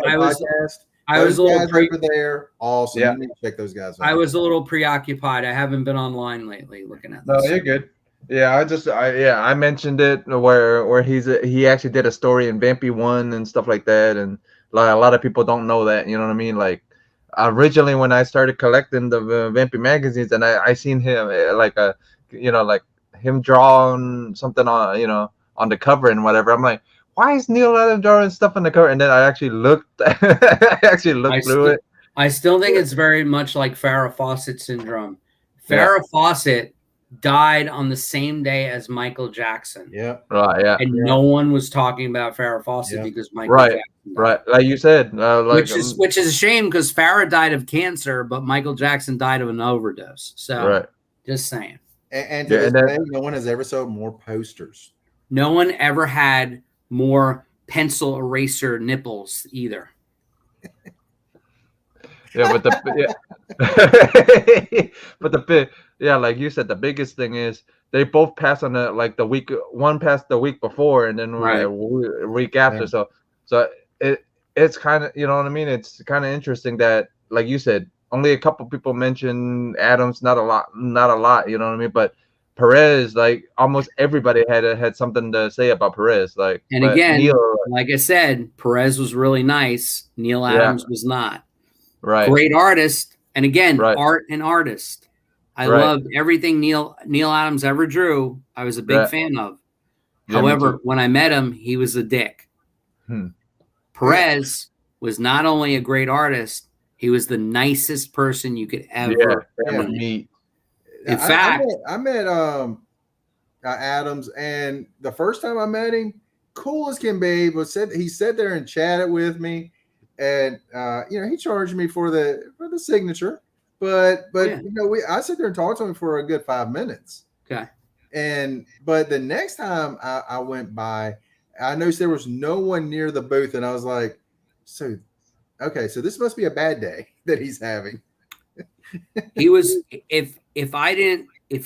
there. Awesome. You need to check those guys out. I was a little preoccupied. I haven't been online lately looking at this. No, you're good. Yeah, I mentioned it where he actually did a story in Vampy 1 and stuff like that, and a lot of people don't know that. You know what I mean? Like. Originally, when I started collecting the Vampy magazines, and I seen him like him drawing something on on the cover and whatever. I'm like, why is Neil Adams drawing stuff on the cover? And then I actually looked through it. I still think it's very much like Farrah Fawcett syndrome. Farrah Fawcett died on the same day as Michael Jackson. Yeah. Right. Yeah. And no one was talking about Farrah Fawcett because Michael Jackson died. Right. Like you said, which is a shame because Farrah died of cancer, but Michael Jackson died of an overdose. So just saying. And to this day, no one has ever sold more posters. No one ever had more pencil eraser nipples either. Yeah, but but the big, yeah, like you said, the biggest thing is they both pass on the week. One passed the week before, and then Right. week after. Yeah. So it's kind of, you know what I mean. It's kind of interesting that, like you said, only a couple people mentioned Adams. Not a lot. You know what I mean. But Perez, like almost everybody had something to say about Perez. Like, And but again, Neil, like I said, Perez was really nice. Neil Yeah. Adams was not. right, Great artist. And again, Right. art and artist. I Right. loved everything Neil Adams ever drew. I was a big Yeah. fan of. Yeah, me However, too. when I met him, he was a dick. Perez was not only a great artist, he was the nicest person you could ever ever meet. meet. In fact, I met Adams, and the first time I met him, cool as can be, but he sat there and chatted with me, and he charged me for the signature, but Yeah. I sat there and talked to him for a good 5 minutes. Okay. But the next time I went by, I noticed there was no one near the booth, and I was like, so this must be a bad day that he's having. he was if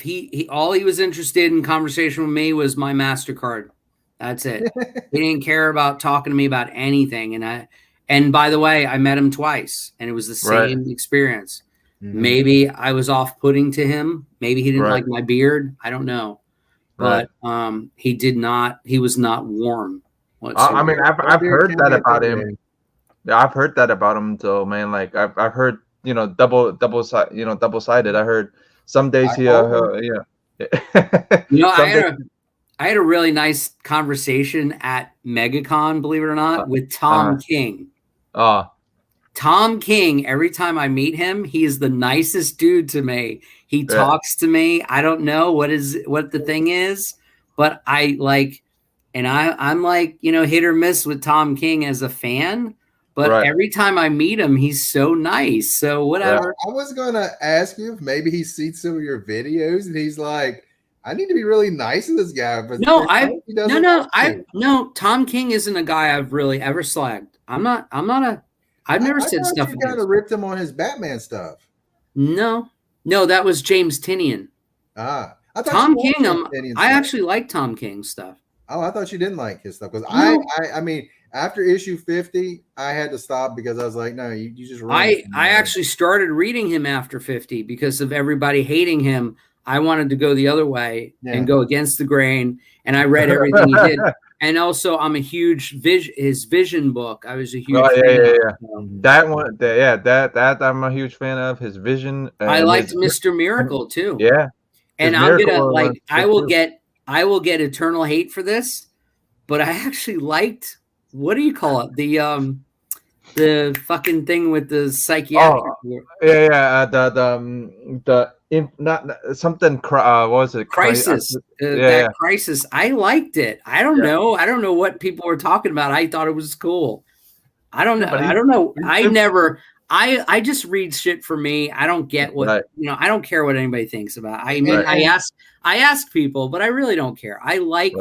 he all he was interested in conversation with me was my MasterCard. That's it. He didn't care about talking to me about anything. And by the way, I met him twice, and it was the same experience. Mm-hmm. Maybe I was off-putting to him. Maybe he didn't Right. like my beard. I don't know. But he was not warm whatsoever. I mean, I've heard that about him. Yeah, I've heard that about him. So, man, like I've heard, double-sided. I heard some days I had a really nice conversation at MegaCon, believe it or not, with Tom King. Tom King, every time I meet him, he is the nicest dude to me. He talks to me. I don't know what the thing is, but I like, and I'm like, hit or miss with Tom King as a fan. But every time I meet him, he's so nice. So whatever. I was gonna ask you if maybe he's seen some of your videos and he's like, I need to be really nice to this guy. But no. Tom King isn't a guy I've really ever slagged. I've never said stuff. You kind of ripped him on his Batman stuff. No, that was James Tinian. Tom King. I actually like Tom King's stuff. Oh, I thought you didn't like his stuff because I mean, after issue 50, I had to stop because I was like, no, you just. I actually started reading him after 50 because of everybody hating him. I wanted to go the other way and go against the grain, and I read everything he did. And also, I'm a huge his Vision book. I was a huge fan of. That one, that I'm a huge fan of his Vision. I liked Mr. Miracle too. Yeah, and I'm gonna like. I will get eternal hate for this, but I actually liked. What do you call it? The fucking thing with the psychiatric. Not something. What was it? Crisis. Crisis. I liked it. I don't know. I don't know what people were talking about. I thought it was cool. I don't know. I don't know. I just read shit for me. I don't get what I don't care what anybody thinks about. I mean, I ask people, but I really don't care. I like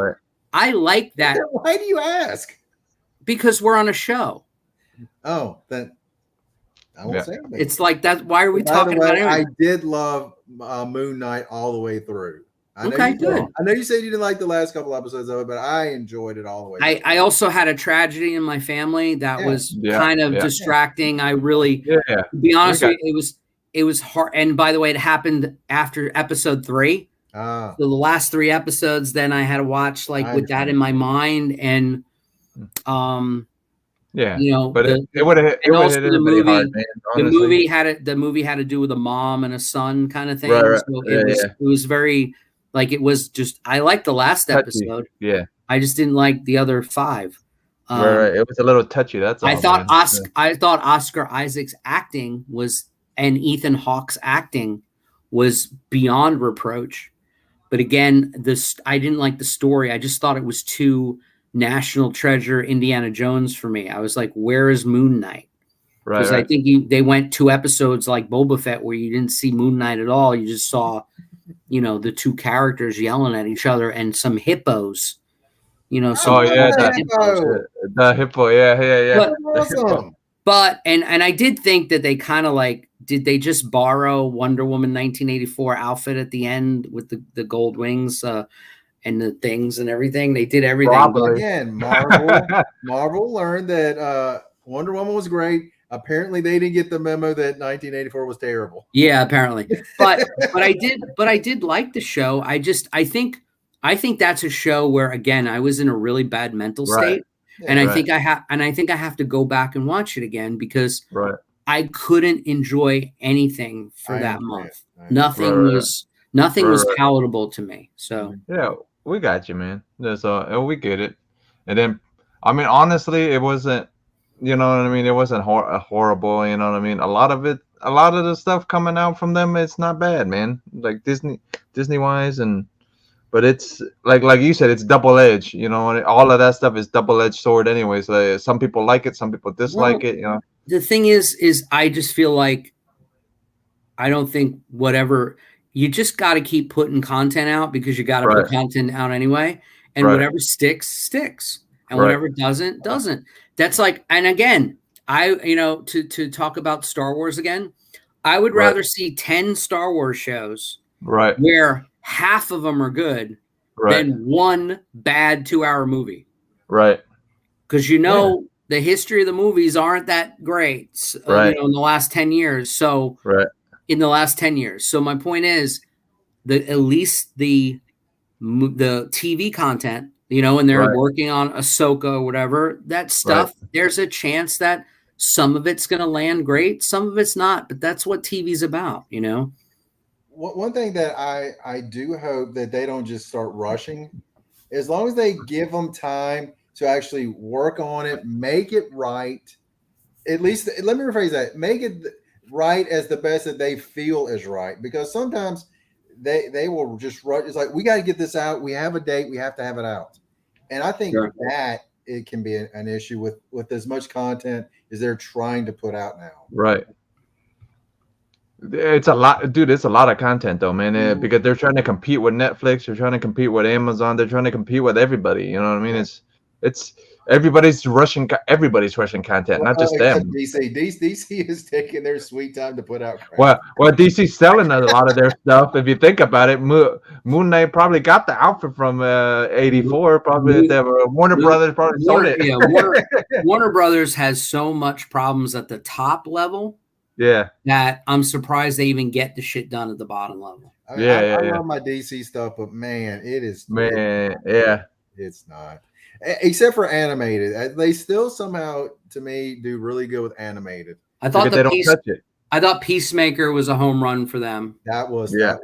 that. Why do you ask? Because we're on a show. Oh, then I won't say anything. It's like that. Why are we talking about it? I did love Moon Knight all the way through. Good. I know you said you didn't like the last couple episodes of it, but I enjoyed it all the way. I also had a tragedy in my family that was kind of distracting. I really, to be honest with you, it was hard. And by the way, it happened after episode 3. So the last 3 episodes, then I had to watch with that in my mind, and but it would have hit the movie. hard, man, the movie had to do with a mom and a son kind of thing. Right. So it was very it was just. I liked the last episode. Yeah, I just didn't like the other 5. Right. It was a little touchy. That's all. I thought Oscar Isaac's acting and Ethan Hawke's acting was beyond reproach. But again, I didn't like the story. I just thought it was too National Treasure Indiana Jones for me. I was like, where is Moon Knight? Because I think they went 2 episodes like Boba Fett where you didn't see Moon Knight at all. You just saw, the 2 characters yelling at each other and some hippos. The hippo. Yeah. But and I did think that they kind of like, did they just borrow Wonder Woman 1984 outfit at the end with the gold wings and the things and everything? They did everything. Probably. Again, Marvel learned that Wonder Woman was great. Apparently, they didn't get the memo that 1984 was terrible. Yeah, apparently. But I did like the show. I think that's a show where, again, I was in a really bad mental state. And I think I have to go back and watch it again because I couldn't enjoy anything for that month. Nothing was palatable to me. So yeah, we got you, man. So we get it. And then, I mean, honestly, it wasn't. You know what I mean? It wasn't horrible. You know what I mean? A lot of the stuff coming out from them, it's not bad, man. Like Disney wise, but it's like you said, it's double edged. You know, and all of that stuff is double edged sword, anyways. Like, some people like it, some people dislike it. You know. The thing is I just feel like I don't think whatever you just got to keep putting content out because you got to put content out anyway, and whatever sticks, and whatever doesn't. That's like, and again, to talk about Star Wars again, I would rather see 10 Star Wars shows where half of them are good than one bad 2-hour movie. Right. Because the history of the movies aren't that great in the last 10 years. So in the last 10 years. So my point is that at least the TV content, and they're working on Ahsoka or whatever, that stuff, there's a chance that some of it's going to land great, some of it's not, but that's what TV's about, One thing that I do hope that they don't just start rushing, as long as they give them time to actually work on it, make it right, at least, let me rephrase that, make it right as the best that they feel is right, because sometimes they will just rush. It's like, we got to get this out. We have a date. We have to have it out. And I think that it can be an issue with as much content as they're trying to put out now. Right. It's a lot, dude. It's a lot of content though, man, because they're trying to compete with Netflix. They're trying to compete with Amazon. They're trying to compete with everybody. You know what I mean? It's everybody's rushing content, not just them. DC is taking their sweet time to put out crap. Well, DC's selling a lot of their stuff. If you think about it, Moon Knight probably got the outfit from 84. Probably Warner Brothers probably sold it. Yeah, Warner Brothers has so much problems at the top level. Yeah, that I'm surprised they even get the shit done at the bottom level. I love my DC stuff, but man, it's not. Except for animated, they still somehow, to me, do really good with animated. I thought they don't touch it. I thought Peacemaker was a home run for them. That was that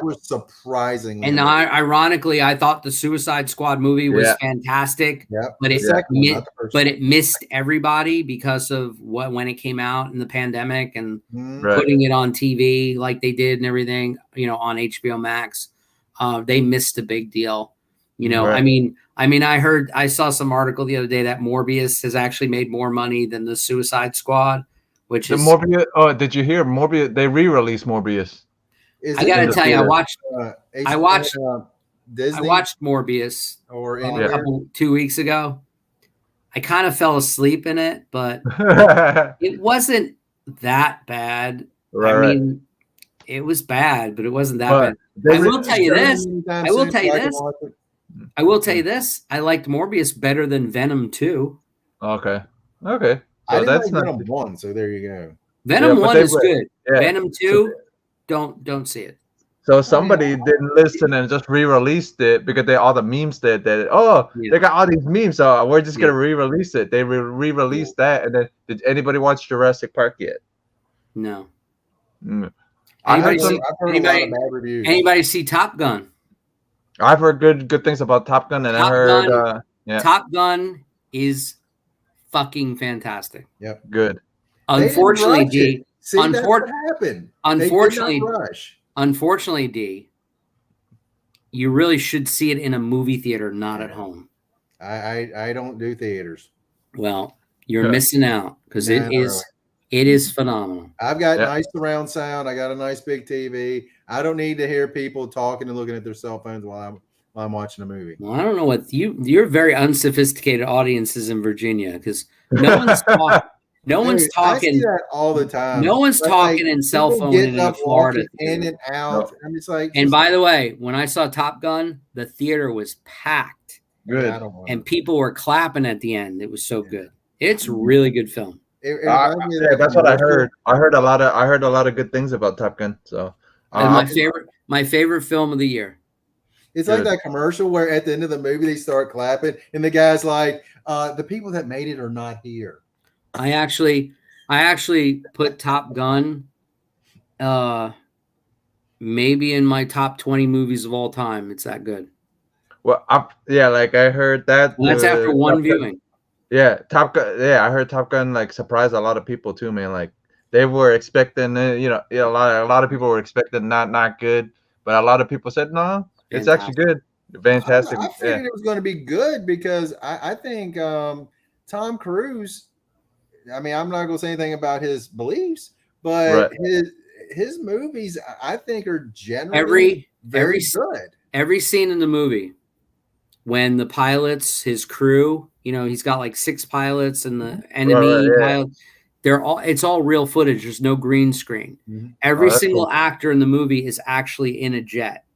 was surprising. And ironically, I thought the Suicide Squad movie was fantastic. But it missed everybody because of when it came out in the pandemic and putting it on TV like they did and everything, on HBO Max. They missed a big deal. I saw some article the other day that Morbius has actually made more money than the Suicide Squad. Which is Morbius? Oh, did you hear Morbius? They re-released Morbius. I gotta tell you, I watched Disney? I watched Morbius 2 weeks ago. I kind of fell asleep in it, but it wasn't that bad. I mean, it was bad, but it wasn't that bad. I will tell you this. I liked Morbius better than Venom 2. Okay. I didn't like Venom 1, so there you go. Venom 1 is good. Yeah. Venom 2, don't see it. So somebody didn't listen and just re-released it because all the memes they got all these memes, so we're just gonna re-release it. They re-released that, and then did anybody watch Jurassic Park yet? No. I've heard a lot of bad reviews. Anybody see Top Gun? I've heard good things about Top Gun, and Top Gun is fucking fantastic. Yep. Good. Unfortunately, D. Unfortunately, D. You really should see it in a movie theater, not at home. I don't do theaters. Well, you're missing out because it is phenomenal. I've got nice surround sound. I got a nice big TV. I don't need to hear people talking and looking at their cell phones while I'm watching a movie. Well, I don't know what you're very unsophisticated audiences in Virginia because no No one's Dude, I see talking. that all the time. No one's But, talking in cell people phone getting in a up, Florida walking in theater. and out. No. I'm just like, And by the way, when I saw Top Gun, the theater was packed. Good. I don't want And to. people were clapping at the end. It was so Yeah. good. It's a really good film. It reminds me of Yeah, that that's what I commercial. heard. I heard a lot of good things about Top Gun. So And my favorite film of the year. It's like Good. that commercial where at the end of the movie they start clapping, and the guy's like, "The people that made it are not here." I actually put Top Gun maybe in my top 20 movies of all time. It's that good. well, yeah, like I heard that. And that's after one Top Gun- viewing. Yeah, Top Gun. Yeah, I heard Top Gun like surprised a lot of people too, man. Like they were expecting, a lot of people were expecting not good, but a lot of people said no, it's actually good, fantastic. I figured it was going to be good because I think Tom Cruise. I mean, I'm not going to say anything about his beliefs, but his movies, I think, are generally very good. Every scene in the movie, when the pilots, his crew, he's got like 6 pilots and the enemy pilot. It's all real footage. There's no green screen. Mm-hmm. Every single actor in the movie is actually in a jet,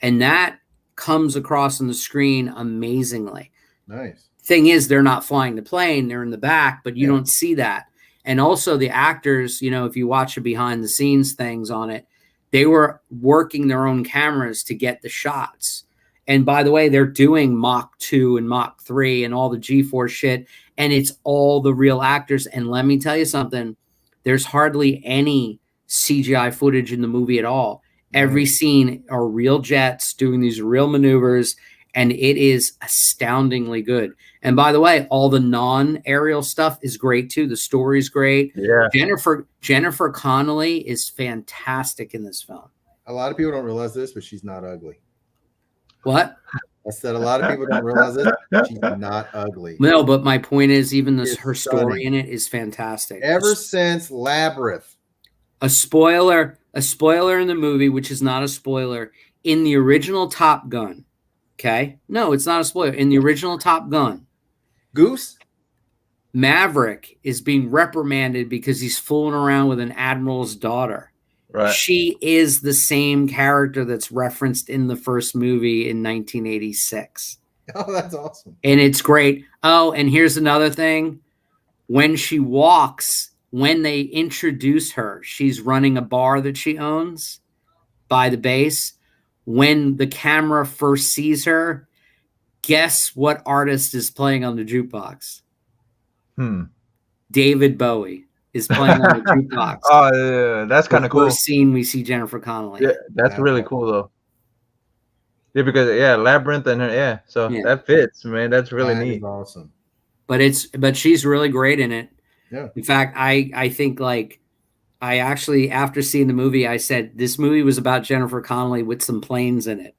and that comes across on the screen amazingly. Nice. Thing is, they're not flying the plane; they're in the back, but you don't see that. And also, the actors, if you watch the behind the scenes things on it, they were working their own cameras to get the shots. And by the way, they're doing Mach 2 and Mach 3 and all the G-force shit, and it's all the real actors. And let me tell you something, there's hardly any CGI footage in the movie at all. Every scene are real jets doing these real maneuvers, and it is astoundingly good. And by the way, all the non-aerial stuff is great too. The story's great. Yeah. Jennifer Connelly is fantastic in this film. A lot of people don't realize this, but she's not ugly. What? I said a lot of people don't realize it. She's not ugly. No, but my point is, even It's her story stunning. in it is fantastic. Ever since Labyrinth. A spoiler in the movie, which is not a spoiler, in the original Top Gun. Okay? No, it's not a spoiler. In the original Top Gun, Goose? Maverick is being reprimanded because he's fooling around with an admiral's daughter. Right. She is the same character that's referenced in the first movie in 1986. Oh, that's awesome. And it's great. Oh, and here's another thing. When she walks, when they introduce her, she's running a bar that she owns by the base. When the camera first sees her, guess what artist is playing on the jukebox? David Bowie is playing on the jukebox. Oh, yeah, that's kind of cool. First scene we see Jennifer Connelly. Yeah, that's really cool though. Yeah, because Labyrinth and her, so that fits, man. That's really That neat. is awesome. But she's really great in it. Yeah. In fact, I think I actually, after seeing the movie, I said this movie was about Jennifer Connelly with some planes in it,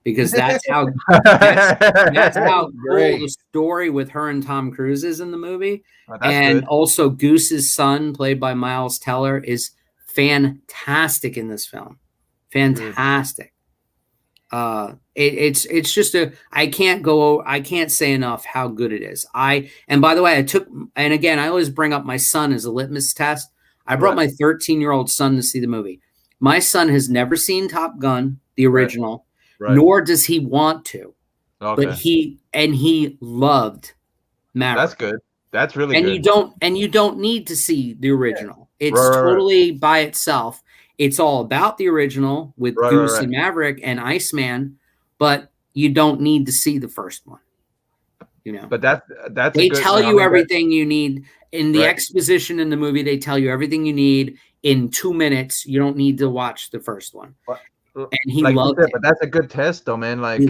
because that's how that's how cool the story with her and Tom Cruise is in the movie. Oh, and also Goose's son, played by Miles Teller, is fantastic in this film. Fantastic. It's just I can't say enough how good it is. And by the way, I always bring up my son as a litmus test. I brought my 13-year-old son to see the movie. My son has never seen Top Gun, the original, nor does he want to. Okay. But he loved Maverick. That's good. That's really and good. You don't need to see the original. It's totally by itself. It's all about the original with Goose and Maverick and Iceman, but you don't need to see the first one. But that's they tell you everything you need in the exposition in the movie. They tell you everything you need in 2 minutes. You don't need to watch the first one. And he loved it. But that's a good test, though, man. Like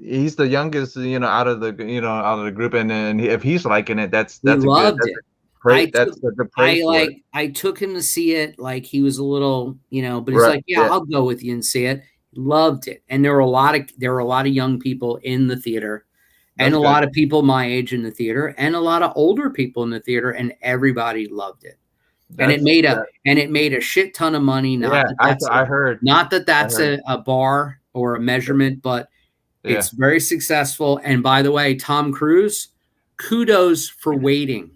he's the youngest, out of the group, and if he's liking it, that's a good. Great. That's a good praise. I took him to see it. Like he was a little, but he's like, I'll go with you and see it. Loved it, and there were a lot of young people in the theater. And a lot of people my age in the theater, and a lot of older people in the theater, and everybody loved it. And it made a shit ton of money. I heard. Not that that's a bar or a measurement, but it's very successful. And by the way, Tom Cruise, kudos for waiting.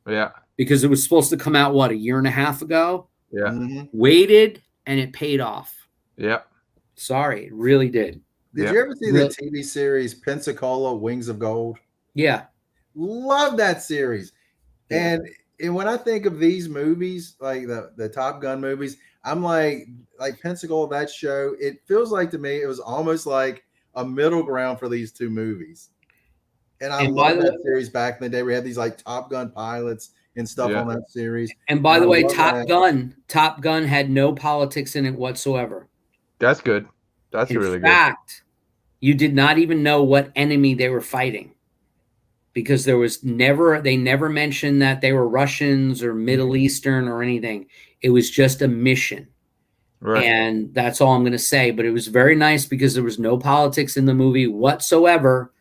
Yeah. because it was supposed to come out, what, a year and a half ago? Yeah. Mhm. Waited, and it paid off. Yep. Sorry, it really did. Did you ever see the TV series Pensacola Wings of Gold? Yeah. Love that series. Yeah. And when I think of these movies, like the Top Gun movies, I'm like Pensacola, that show, it feels like to me it was almost like a middle ground for these two movies. And I love that series back in the day. We had these like Top Gun pilots and stuff on that series. And by the way, Top Gun had no politics in it whatsoever. That's good. That's really good. In fact, you did not even know what enemy they were fighting, because they never mentioned that they were Russians or Middle Eastern or anything. It was just a mission. Right. And that's all I'm going to say. But it was very nice because there was no politics in the movie whatsoever.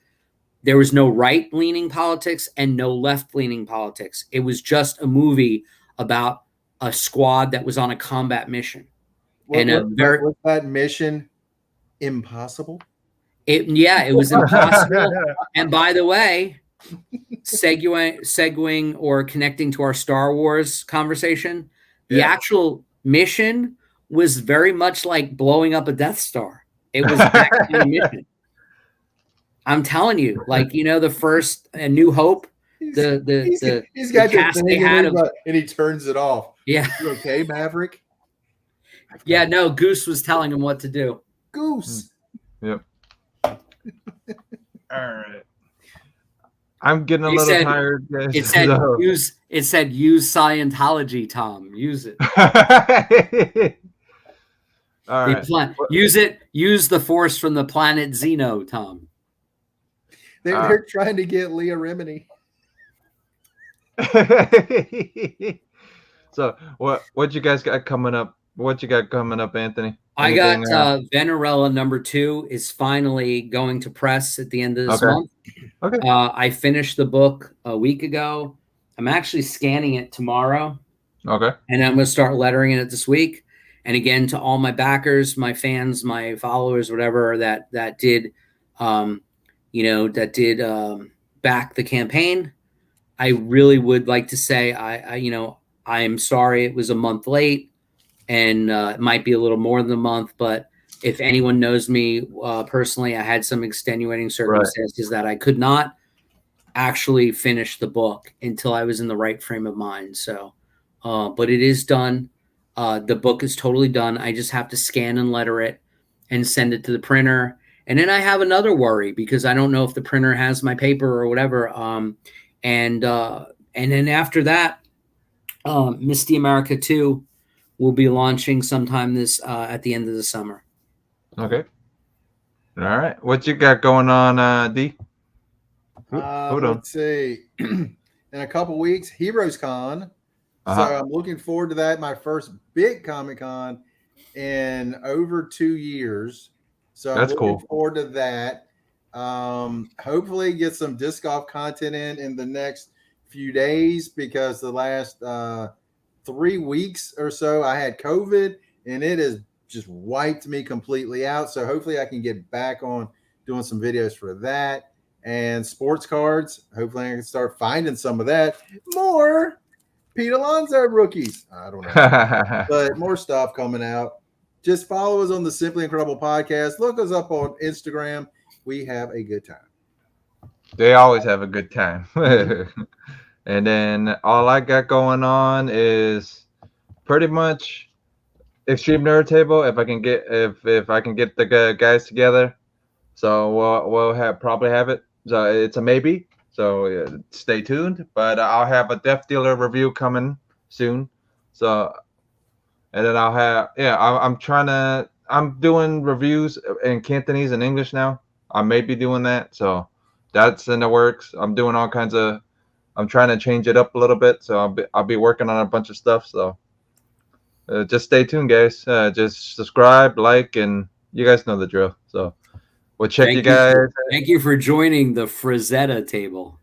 There was no right-leaning politics and no left-leaning politics. It was just a movie about a squad that was on a combat mission. Was that mission impossible? It was impossible. And by the way, segueing or connecting to our Star Wars conversation, the actual mission was very much like blowing up a Death Star. It was actually a mission. I'm telling you, like, the first A New Hope, he's got the cast they had and he turns it off. Yeah. You okay, Maverick? Yeah, no, Goose was telling him what to do. Goose. Yep. All right. I'm getting a little tired, guys. It said use Scientology, Tom. Use it. All right. Use the force from the planet Xeno, Tom. They're trying to get Leah Remini. So what you guys got coming up? What you got coming up, Anthony? I got Venerella #2 is finally going to press at the end of this month. Okay. I finished the book a week ago. I'm actually scanning it tomorrow. Okay. And I'm going to start lettering it this week. And again, to all my backers, my fans, my followers, whatever that did, back the campaign, I really would like to say I am sorry it was a month late. And it might be a little more than a month, but if anyone knows me personally, I had some extenuating circumstances that I could not actually finish the book until I was in the right frame of mind. So, but it is done. The book is totally done. I just have to scan and letter it and send it to the printer. And then I have another worry because I don't know if the printer has my paper or whatever. And then after that, Misty America 2 will be launching sometime at the end of the summer. Okay. All right. What you got going on, D? Hold on. Let's see. In a couple weeks, Heroes Con. So I'm looking forward to that. My first big Comic Con in over 2 years. So that's I'm looking forward to that. Hopefully get some disc golf content in the next few days because the last 3 weeks or so I had COVID and it has just wiped me completely out. So hopefully I can get back on doing some videos for that. And sports cards, hopefully I can start finding some of that. More Pete Alonso rookies. I don't know. But more stuff coming out. Just follow us on the Simply Incredible podcast. Look us up on Instagram. We have a good time. They always have a good time. And then all I got going on is pretty much Extreme Nerd Table. If I can get the guys together, so we'll probably have it. So it's a maybe. So stay tuned. But I'll have a Death Dealer review coming soon. So and then I'll have I'm doing reviews in Cantonese and English now. I may be doing that. So that's in the works. I'm doing all kinds of. I'm trying to change it up a little bit, so I'll be working on a bunch of stuff. So just stay tuned, guys. Just subscribe, like, and you guys know the drill. So we'll check you guys. Thank you for joining the Frazetta table.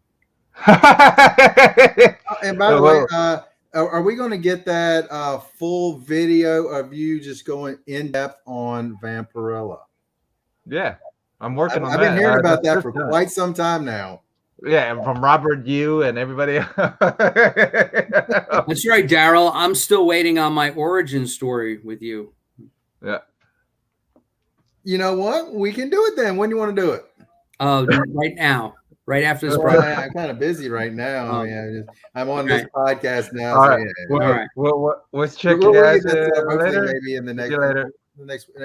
And by the way, are we going to get that full video of you just going in depth on Vampirella? Yeah, I'm working on that. I've been hearing about that for quite some time now. Yeah, and from Robert Yu and everybody. That's right, Daryl. I'm still waiting on my origin story with you. Yeah. You know what? We can do it then. When do you want to do it? Right now, right after this. Well, I'm kind of busy right now. I'm on this podcast now. All So right. yeah. Well, let's check We'll you guys get that set up hopefully later. maybe in the See you later. next